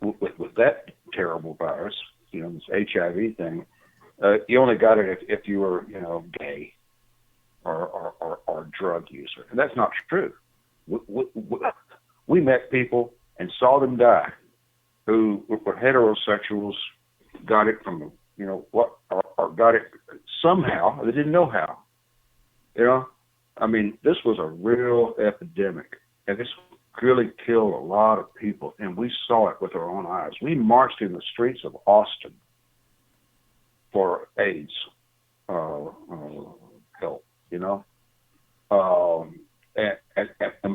with that terrible virus, this HIV thing, you only got it if you were, gay or a drug user, and that's not true. We met people and saw them die who were heterosexuals, got it from, or got it somehow. They didn't know how. I mean, this was a real epidemic, and this really killed a lot of people, and we saw it with our own eyes. We marched in the streets of Austin for AIDS help, and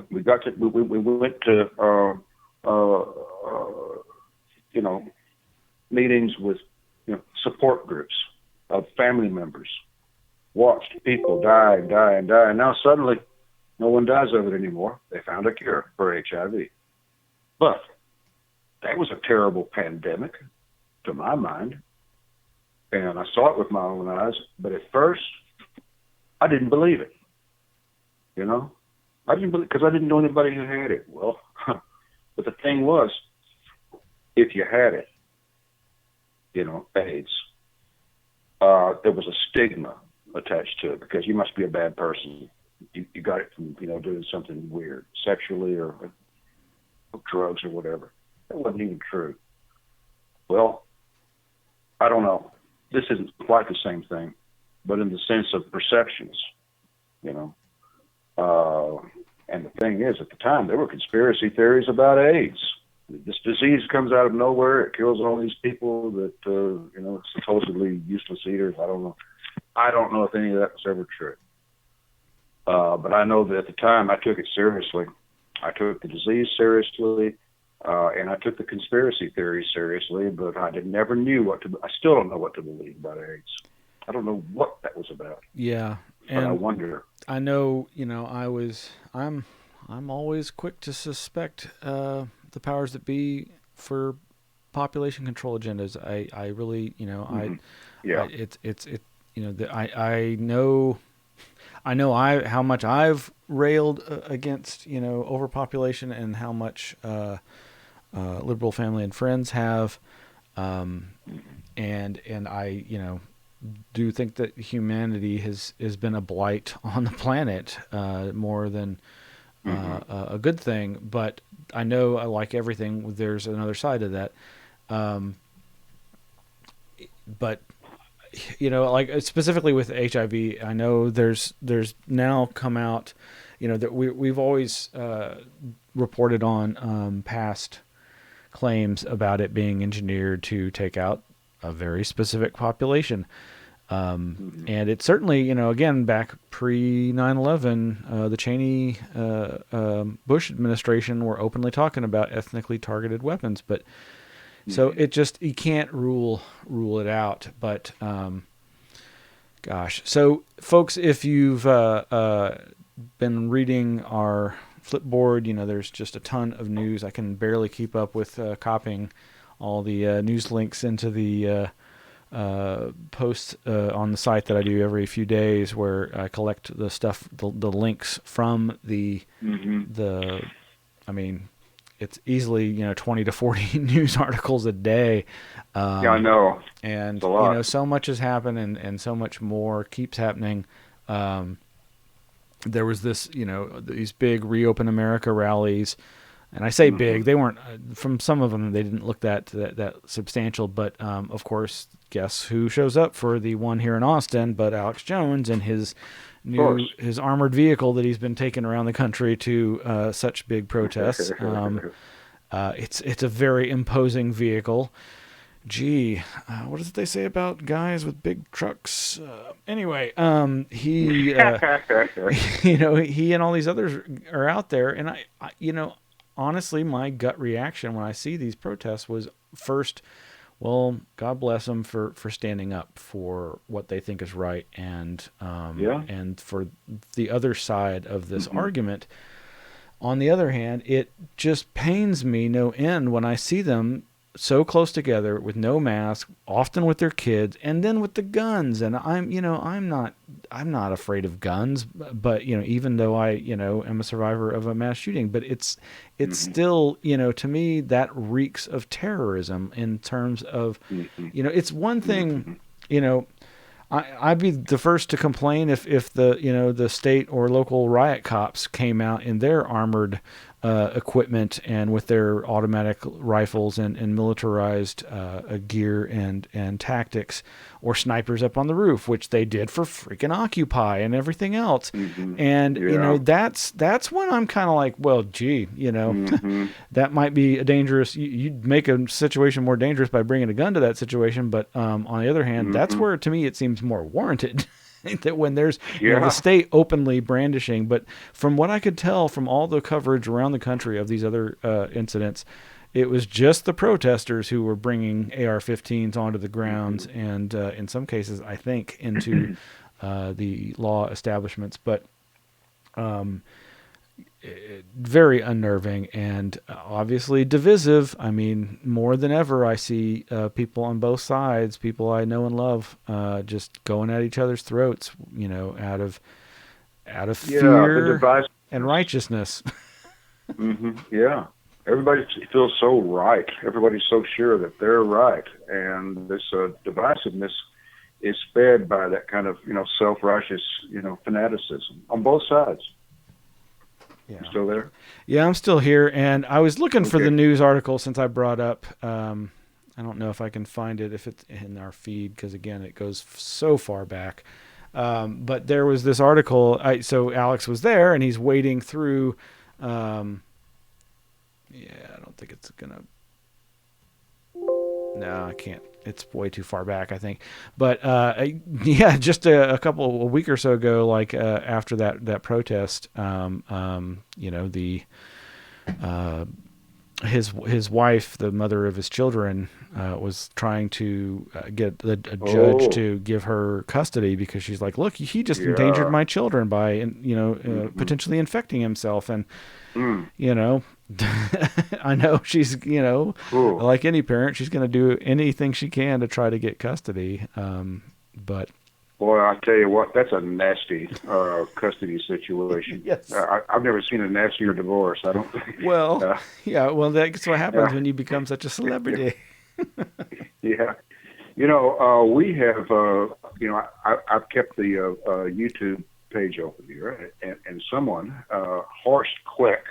we went to meetings with support groups of family members, watched people die and die and die, and now suddenly no one dies of it anymore. They found a cure for HIV. But that was a terrible pandemic to my mind, and I saw it with my own eyes, but at first I didn't believe it. I didn't believe, because I didn't know anybody who had it. Well, but the thing was, if you had it, AIDS, there was a stigma attached to it, because you must be a bad person. You got it from, doing something weird, sexually or drugs or whatever. That wasn't even true. Well, I don't know. This isn't quite the same thing, but in the sense of perceptions, and the thing is, at the time, there were conspiracy theories about AIDS. This disease comes out of nowhere. It kills all these people that, supposedly useless eaters. I don't know. I don't know if any of that was ever true. But I know that at the time, I took it seriously. I took the disease seriously, and I took the conspiracy theories seriously, but I never knew I still don't know what to believe about AIDS. I don't know what that was about. Yeah. But I wonder. I know, I'm always quick to suspect the powers that be for population control agendas. I really, Mm-hmm. I know how much I've railed against, overpopulation, and how much liberal family and friends have, and I, do think that humanity has been a blight on the planet more than a good thing. But I know, like everything, there's another side of that. But like specifically with HIV, I know there's now come out, that we've always reported on past claims about it being engineered to take out a very specific population. And it certainly, again, back pre 9/11, the Cheney Bush administration were openly talking about ethnically targeted weapons, but so it just, you can't rule it out. But gosh, so folks, if you've been reading our Flipboard, there's just a ton of news. I can barely keep up with copying all the news links into the posts on the site that I do every few days, where I collect the stuff, the links from I mean, it's easily 20 to 40 news articles a day. Yeah, I know. And it's a lot. So much has happened, and so much more keeps happening. There was this, these big Reopen America rallies. And I say big, they weren't, from some of them, they didn't look that substantial. But, of course, guess who shows up for the one here in Austin but Alex Jones and his his armored vehicle that he's been taking around the country to such big protests. It's a very imposing vehicle. Gee, what does they say about guys with big trucks? Anyway, he, he and all these others are out there. And I honestly, my gut reaction when I see these protests was first, well, God bless them for standing up for what they think is right, and for the other side of this argument. On the other hand, it just pains me no end when I see them so close together with no mask, often with their kids, and then with the guns. And I'm not afraid of guns, but even though I am a survivor of a mass shooting, but it's still, to me, that reeks of terrorism in terms of, it's one thing, I'd be the first to complain if the the state or local riot cops came out in their armored equipment and with their automatic rifles and militarized gear and tactics, or snipers up on the roof, which they did for freaking Occupy and everything else. And that's when I'm kind of like, well, gee, that might be a dangerous. You'd make a situation more dangerous by bringing a gun to that situation, but on the other hand, that's where to me it seems more warranted. That when there's the state openly brandishing, but from what I could tell from all the coverage around the country of these other incidents, it was just the protesters who were bringing AR-15s onto the grounds, and in some cases, I think, into the law establishments. But very unnerving and obviously divisive. I mean, more than ever, I see people on both sides, people I know and love, just going at each other's throats, out of fear and righteousness. Yeah. Everybody feels so right. Everybody's so sure that they're right. And this divisiveness is fed by that kind of, self-righteous, fanaticism on both sides. Yeah. You still there? Yeah, I'm still here. And I was looking for the news article since I brought up, I don't know if I can find it, if it's in our feed, because again, it goes so far back. But there was this article. So Alex was there and he's wading through, I don't think it's gonna. No, I can't. It's way too far back, I think. But just a week or so ago, like after that protest, his wife, the mother of his children, was trying to get a judge to give her custody because she's like, look, he just endangered my children by potentially infecting himself, and I know she's, like any parent, she's going to do anything she can to try to get custody. But boy, I tell you what, that's a nasty custody situation. Yes. I've never seen a nastier divorce. I don't think. Well, that's what happens when you become such a celebrity. Yeah. We have, I've kept the YouTube page open here, and someone, Horst Quick,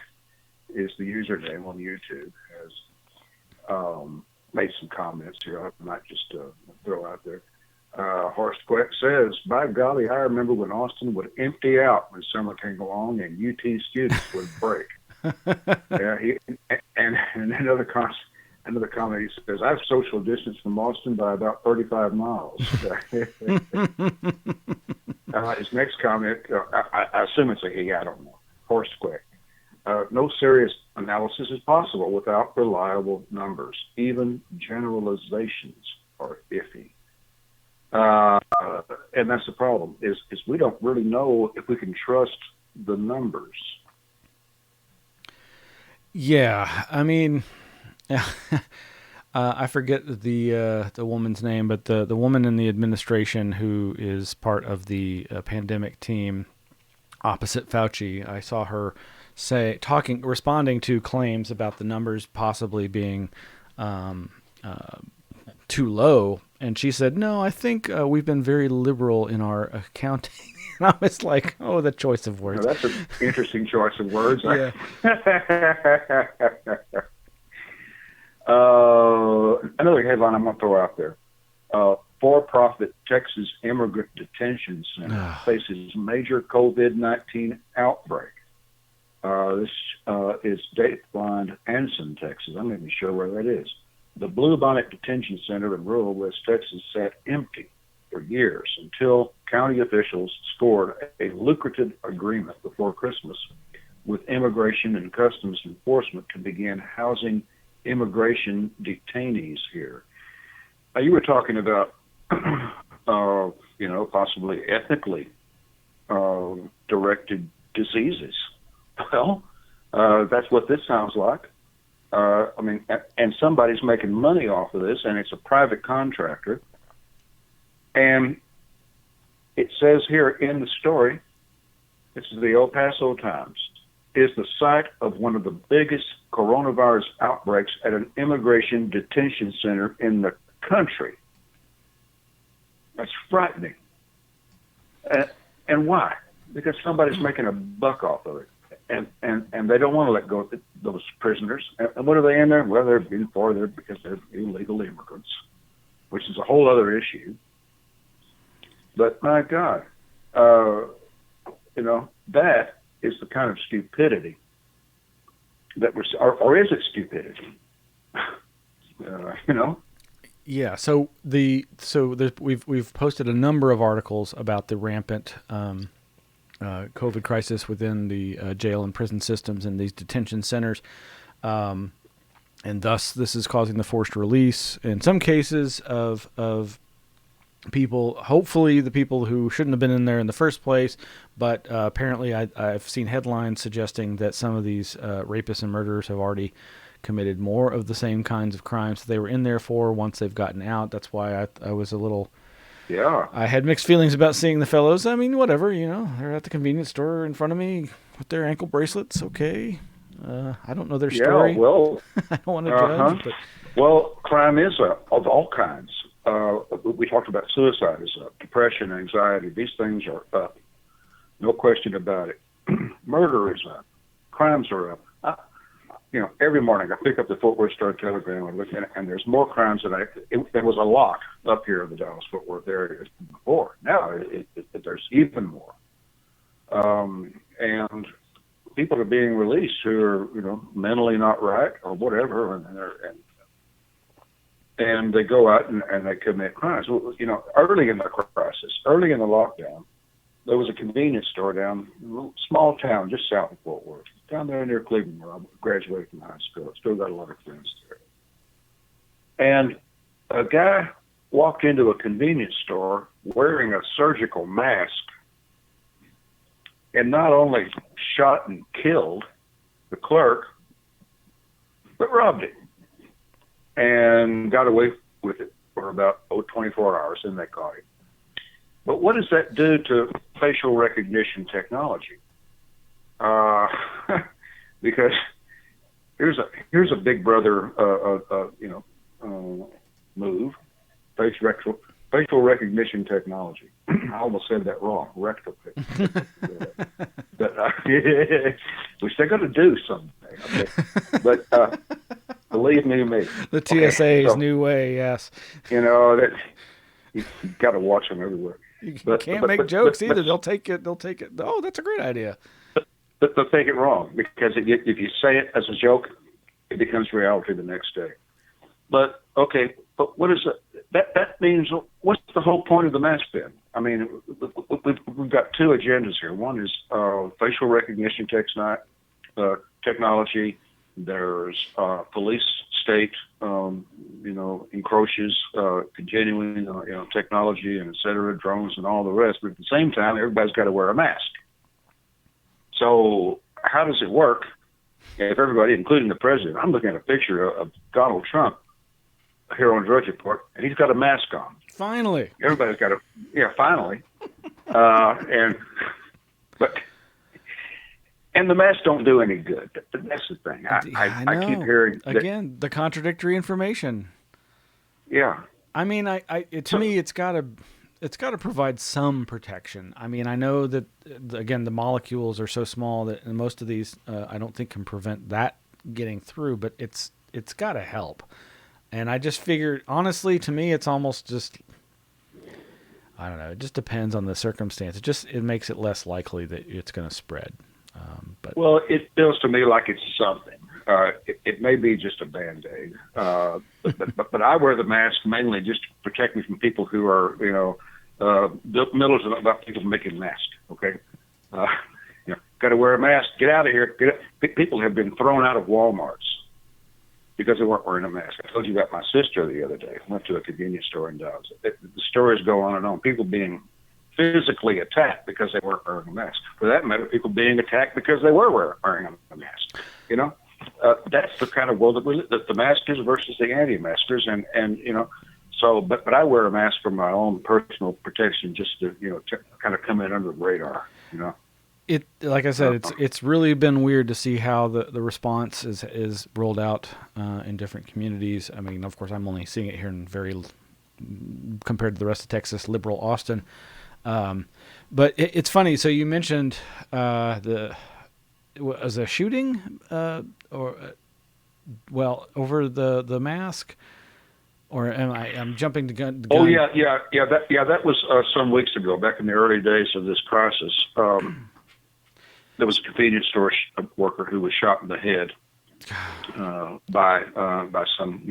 is the username on YouTube, has made some comments here I might just throw out there. Horst Quick says, by golly, I remember when Austin would empty out when summer came along and UT students would break. And another another comment. He says, "I've social distanced from Austin by about 35 miles." His next comment, I assume it's a he. I don't know. Horsequick. No serious analysis is possible without reliable numbers. Even generalizations are iffy. And that's the problem, is we don't really know if we can trust the numbers. Yeah, I mean, I forget the woman's name, but the woman in the administration who is part of the pandemic team opposite Fauci, I saw her responding to claims about the numbers possibly being too low, and she said, "No, I think we've been very liberal in our accounting." And I was like, "Oh, the choice of words." Now, that's an interesting choice of words. Yeah. Another headline I'm going to throw out there. For-profit Texas Immigrant Detention Center faces major COVID-19 outbreak. This is Dateline Anson, Texas. I'm not even sure where that is. The Bluebonnet Detention Center in rural West Texas sat empty for years until county officials scored a lucrative agreement before Christmas with Immigration and Customs Enforcement to begin housing immigration detainees here. Now, you were talking about, possibly ethnically directed diseases. Well, that's what this sounds like. And somebody's making money off of this, and it's a private contractor. And it says here in the story, this is the El Paso Times, is the site of one of the biggest coronavirus outbreaks at an immigration detention center in the country. That's frightening. And why? Because somebody's making a buck off of it. And they don't want to let go of those prisoners. And what are they in there? Well, they're being for there because they're illegal immigrants, which is a whole other issue. But my God, that is the kind of stupidity that or is it stupidity? Yeah. So we've posted a number of articles about the rampant COVID crisis within the jail and prison systems and these detention centers. And thus this is causing the forced release in some cases of people, hopefully the people who shouldn't have been in there in the first place. But apparently I've seen headlines suggesting that some of these rapists and murderers have already committed more of the same kinds of crimes that they were in there for once they've gotten out. That's why I was a little... Yeah. I had mixed feelings about seeing the fellows. I mean, whatever, they're at the convenience store in front of me with their ankle bracelets. Okay. I don't know their story. Yeah, well, I don't want to judge. But... Well, crime is of all kinds. We talked about suicide is up, depression, anxiety. These things are up. No question about it. Murder is up. Crimes are up. Every morning I pick up the Fort Worth Star-Telegram and look at it, and there's more crimes than there was a lot up here in the Dallas-Fort Worth area before. Now there's even more. And people are being released who are, mentally not right or whatever, and they go out and they commit crimes. Well, early in the crisis, early in the lockdown, there was a convenience store down in a small town just south of Fort Worth, down there near Cleveland, where I graduated from high school. Still got a lot of friends there. And a guy walked into a convenience store wearing a surgical mask and not only shot and killed the clerk, but robbed him and got away with it for about 24 hours, and they caught him. But what does that do to facial recognition technology? Because here's a big brother, move, facial recognition technology. I almost said that wrong. Rectal. But we still got to do something. Okay? But believe me, the TSA's new way. Yes. That you got to watch them everywhere. You can't make jokes either. They'll take it. Oh, that's a great idea. But they'll take it wrong, because if you say it as a joke, it becomes reality the next day. But okay, but what is it? That means, what's the whole point of the mask then? I mean, we've got two agendas here. One is facial recognition technology. There's police state, encroaches continuing, technology and et cetera, drones and all the rest. But at the same time, everybody's got to wear a mask. So how does it work if everybody, including the president, I'm looking at a picture of Donald Trump here on Drudge Report, and he's got a mask on. Finally. Everybody's got finally. And the masks don't do any good. That's the thing. I keep hearing again the contradictory information. Yeah. I mean, to me, it's got to provide some protection. I mean, I know that again the molecules are so small that most of these I don't think can prevent that getting through, but it's got to help. And I just figured, honestly, to me, it's almost just, I don't know. It just depends on the circumstance. It makes it less likely that it's going to spread. Well, it feels to me like it's something. It may be just a Band-Aid, but I wear the mask mainly just to protect me from people who are, militant about people making masks. Okay, got to wear a mask. Get out of here. People have been thrown out of Walmarts because they weren't wearing a mask. I told you about my sister the other day. I went to a convenience store in Dallas. The stories go on and on. People being physically attacked because they weren't wearing a mask. For that matter, people being attacked because they were wearing a mask. That's the kind of world that we live. The maskers versus the anti-maskers, and So, but I wear a mask for my own personal protection, just to kind of come in under the radar. It, like I said, it's really been weird to see how the response is rolled out in different communities. I mean, of course, I'm only seeing it here in compared to the rest of Texas, liberal Austin. But it's funny. So you mentioned was a shooting over the mask, or I'm jumping the gun? Oh yeah. That was some weeks ago, back in the early days of this crisis. There was a convenience store worker who was shot in the head by some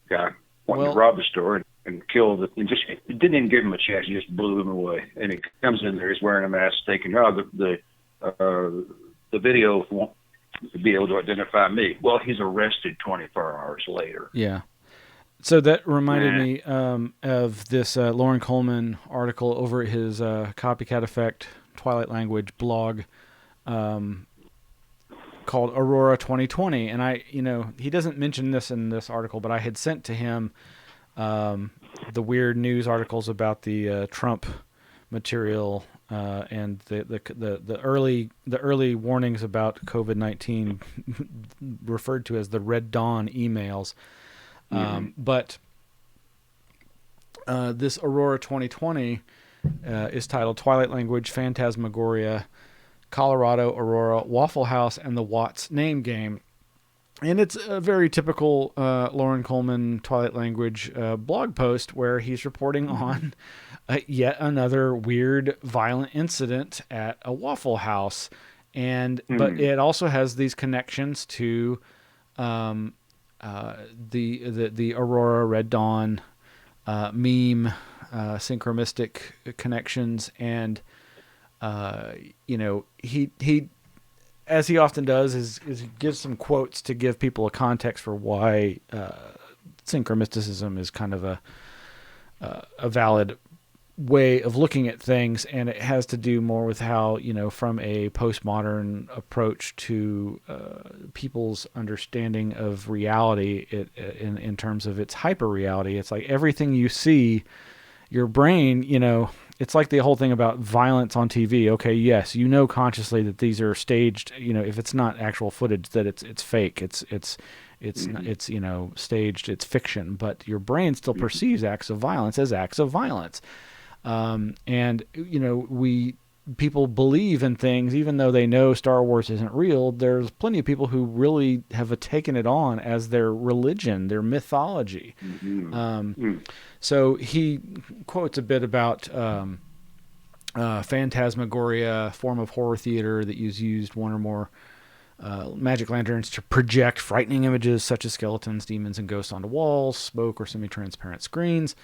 guy wanting to rob the store and killed it, and it didn't even give him a chance. He just blew him away. And he comes in there, he's wearing a mask, thinking, the video won't be able to identify me. Well, he's arrested 24 hours later. Yeah. So that reminded me of this Lauren Coleman article over at his Copycat Effect Twilight Language blog called Aurora 2020. And he doesn't mention this in this article, but I had sent to him the weird news articles about the Trump material and the early warnings about COVID-19 referred to as the Red Dawn emails. But this Aurora 2020 is titled Twilight Language, Phantasmagoria, Colorado, Aurora, Waffle House, and the Watts Name Game. And it's a very typical Lauren Coleman Twilight Language blog post where he's reporting on yet another weird, violent incident at a Waffle House. But it also has these connections to the Aurora Red Dawn meme, synchromistic connections, and he as he often does is gives some quotes to give people a context for why synchromysticism is kind of a valid way of looking at things, and it has to do more with how, from a postmodern approach to people's understanding of reality, in terms of its hyper reality. It's like everything you see, your brain, it's like the whole thing about violence on TV. Okay, yes, consciously that these are staged. If it's not actual footage, that it's fake. It's staged. It's fiction. But your brain still perceives acts of violence as acts of violence. People believe in things even though they know Star Wars isn't real. There's plenty of people who really have taken it on as their religion, their mythology. So he quotes a bit about Phantasmagoria, form of horror theater that is used one or more magic lanterns to project frightening images such as skeletons, demons, and ghosts onto walls, smoke, or semi-transparent screens.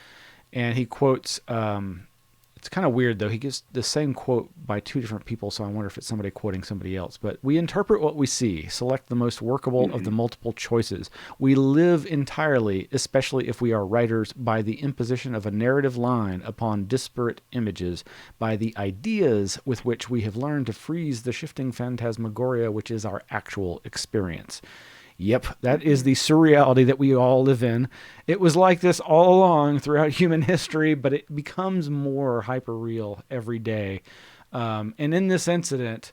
And he quotes, it's kind of weird though, he gives the same quote by two different people, so I wonder if it's somebody quoting somebody else. But we interpret what we see, select the most workable of the multiple choices. We live entirely, especially if we are writers, by the imposition of a narrative line upon disparate images, by the ideas with which we have learned to freeze the shifting phantasmagoria which is our actual experience. Yep, that is the surreality that we all live in. It was like this all along throughout human history, but it becomes more hyper-real every day. And in this incident,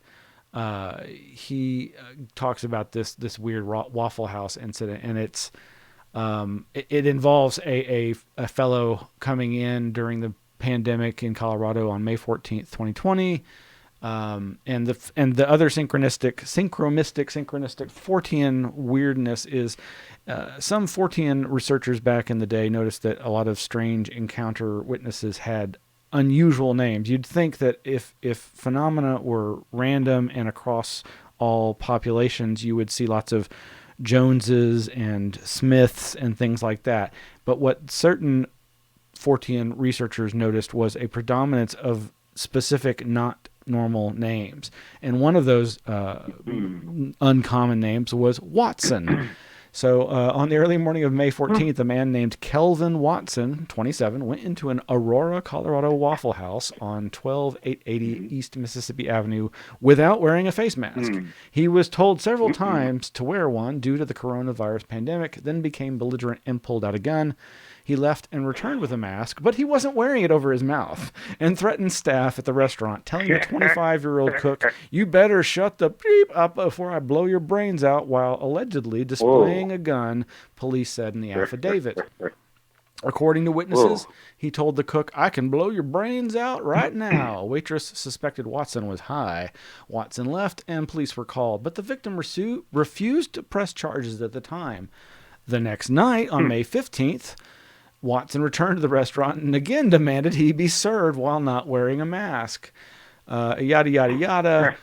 he talks about this weird Waffle House incident, and it involves a fellow coming in during the pandemic in Colorado on May 14th, 2020. And the other synchronistic Fortean weirdness is some Fortean researchers back in the day noticed that a lot of strange encounter witnesses had unusual names. You'd think that if phenomena were random and across all populations, you would see lots of Joneses and Smiths and things like that. But what certain Fortean researchers noticed was a predominance of specific not normal names, and one of those uncommon names was Watson. So on the early morning of May 14th, a man named Kelvin Watson, 27, went into an Aurora, Colorado Waffle House on 12880 East Mississippi Avenue without wearing a face mask. He was told several times to wear one due to the coronavirus pandemic, then became belligerent and pulled out a gun. He left and returned with a mask, but he wasn't wearing it over his mouth, and threatened staff at the restaurant, telling the 25-year-old cook, "You better shut the beep up before I blow your brains out," while allegedly displaying a gun, police said in the affidavit. According to witnesses, he told the cook, "I can blow your brains out right now." A waitress suspected Watson was high. Watson left, and police were called, but the victim refused to press charges at the time. The next night, on May 15th, Watson returned to the restaurant and again demanded he be served while not wearing a mask. Yada, yada, yada.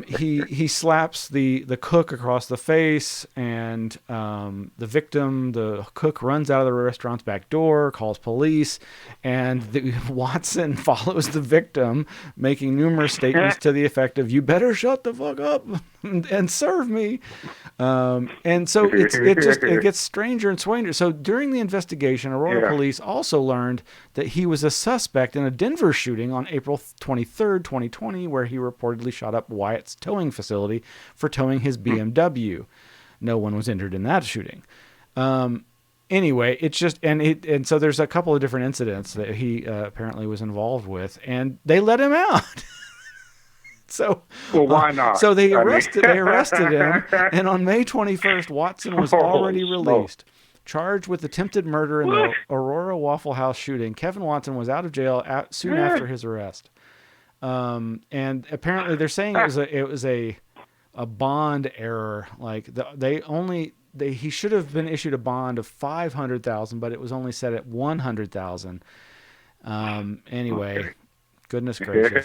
He slaps the cook across the face, and the cook runs out of the restaurant's back door, calls police, and Watson follows the victim, making numerous statements to the effect of, "You better shut the fuck up and serve me." And so it gets stranger and stranger. So during the investigation, Aurora police also learned that he was a suspect in a Denver shooting on April 23rd, 2020, where he reportedly shot up Wyatt's towing facility for towing his BMW. No one was injured in that shooting. Anyway, it's just, and so there's a couple of different incidents that he apparently was involved with, and they let him out. So, well, why not? So they arrested him, and on May 21st, Watson was already released. Charged with attempted murder in the Aurora Waffle House shooting, Kevin Watson was out of jail soon after his arrest. And apparently they're saying it was a bond error. Like he should have been issued a bond of $500,000, but it was only set at $100,000. Anyway, goodness gracious.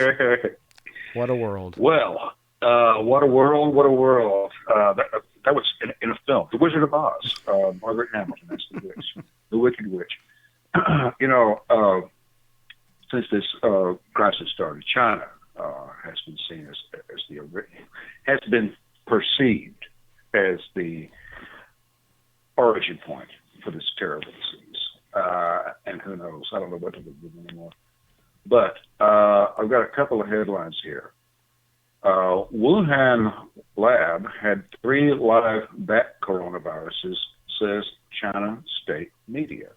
What a world. Well, what a world, what a world. That was in a film, The Wizard of Oz, Margaret Hamilton, that's the witch, the Wicked Witch. Since this crisis started, China has been seen has been perceived as the origin point for this terrible disease. And who knows? I don't know what to do anymore. But I've got a couple of headlines here. Wuhan lab had 3 live bat coronaviruses, says China state media.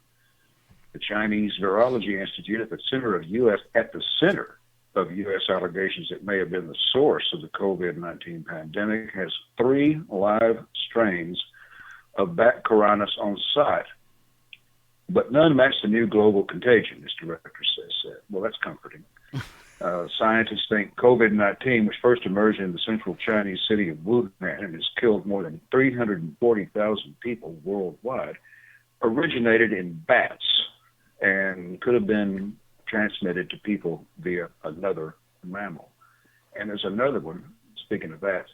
The Chinese Virology Institute at the center of U.S. allegations that may have been the source of the COVID-19 pandemic has 3 live strains of bat coronavirus on site, but none match the new global contagion, this director said. Well, that's comforting. Scientists think COVID-19, which first emerged in the central Chinese city of Wuhan and has killed more than 340,000 people worldwide, originated in bats and could have been transmitted to people via another mammal. And there's another one, speaking of that,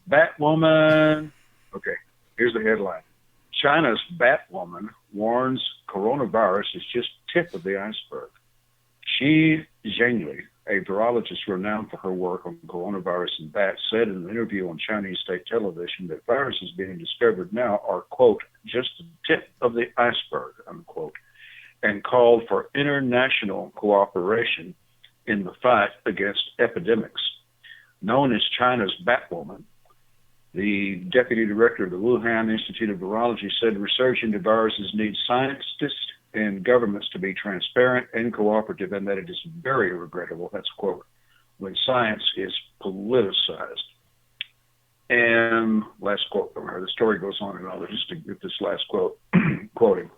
Batwoman. Okay, here's the headline. China's Batwoman warns coronavirus is just tip of the iceberg. Xi Zhengli, a virologist renowned for her work on coronavirus and bats, said in an interview on Chinese state television that viruses being discovered now are, quote, just the tip of the iceberg, unquote, and called for international cooperation in the fight against epidemics. Known as China's Batwoman, the deputy director of the Wuhan Institute of Virology said research into viruses needs scientists and governments to be transparent and cooperative, and that it is very regrettable, that's a quote, when science is politicized. And last quote from her, the story goes on and on, just to get this last quote, quoting,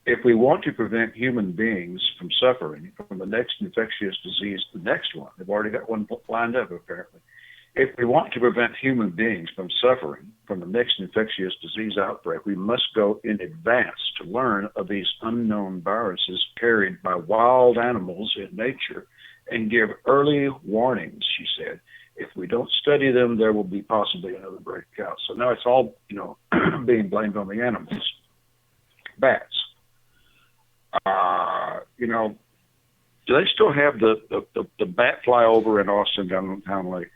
if we want to prevent human beings from suffering from the next infectious disease, the next one, they've already got one lined up apparently. If we want to prevent human beings from suffering from the next infectious disease outbreak, we must go in advance to learn of these unknown viruses carried by wild animals in nature and give early warnings, she said. If we don't study them, there will be possibly another breakout. So now it's all, being blamed on the animals. Bats. Do they still have the bat flyover in Austin down Lake?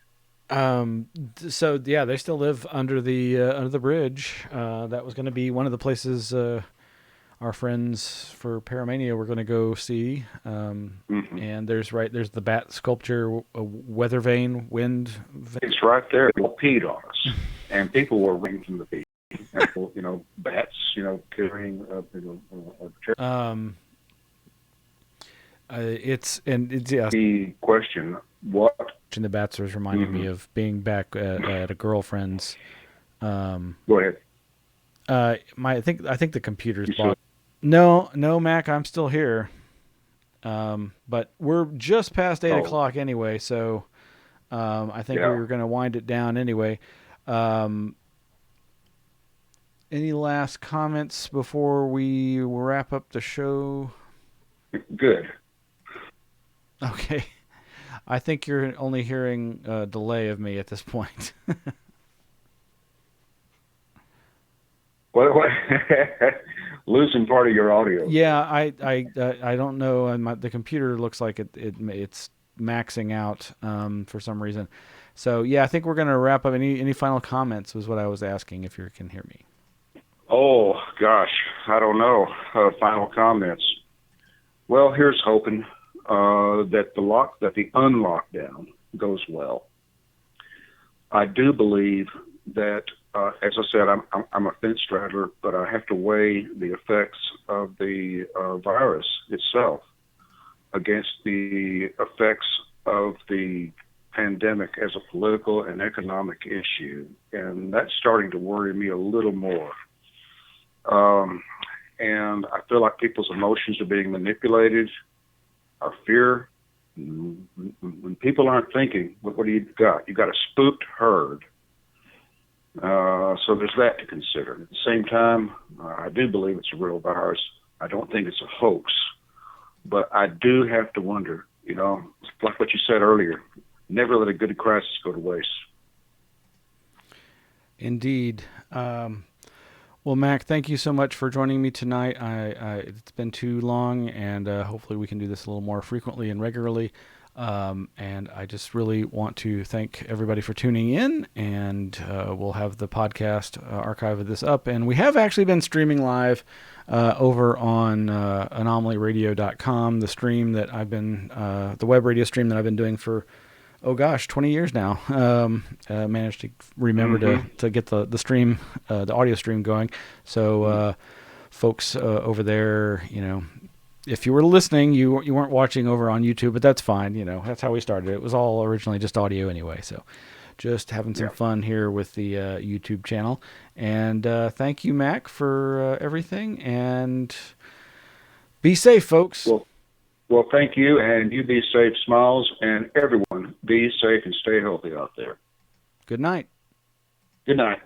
So yeah, they still live under the bridge. That was going to be one of the places our friends for Paramania were going to go see. And there's the bat sculpture, weather vane, wind vane. It's right there. People peed on us, and people were running from the pee. Bats, carrying it's yeah. The question, what? The bats was reminding me of being back at a girlfriend's. Go ahead. I think the computer's blocked. No, Mac, I'm still here. But we're just past 8 o'clock anyway, so I think we were going to wind it down anyway. Any last comments before we wrap up the show? Good. Okay. I think you're only hearing a delay of me at this point. What? Losing part of your audio. Yeah, I don't know. The computer looks like it's maxing out for some reason. So yeah, I think we're gonna wrap up. Any final comments was what I was asking. If you can hear me. Oh gosh, I don't know. Final comments. Well, here's hoping that the unlockdown goes well. I do believe that, as I said, I'm a fence straddler, but I have to weigh the effects of the virus itself against the effects of the pandemic as a political and economic issue, and that's starting to worry me a little more. And I feel like people's emotions are being manipulated. Our fear, when people aren't thinking, what do you got? You got a spooked herd. So there's that to consider. At the same time, I do believe it's a real virus. I don't think it's a hoax. But I do have to wonder, like what you said earlier, never let a good crisis go to waste. Indeed. Well, Mac, thank you so much for joining me tonight. It's been too long, and hopefully we can do this a little more frequently and regularly. And I just really want to thank everybody for tuning in, and we'll have the podcast archive of this up. And we have actually been streaming live over on anomalyradio.com, the stream that I've been, the web radio stream that I've been doing for 20 years now. Managed to remember to get the stream, the audio stream going. So folks over there, if you were listening, you weren't watching over on YouTube, but that's fine. That's how we started. It was all originally just audio anyway. So just having some fun here with the YouTube channel. And thank you, Mac, for everything. And be safe, folks. Well, thank you, and you be safe, Smiles, and everyone be safe and stay healthy out there. Good night. Good night.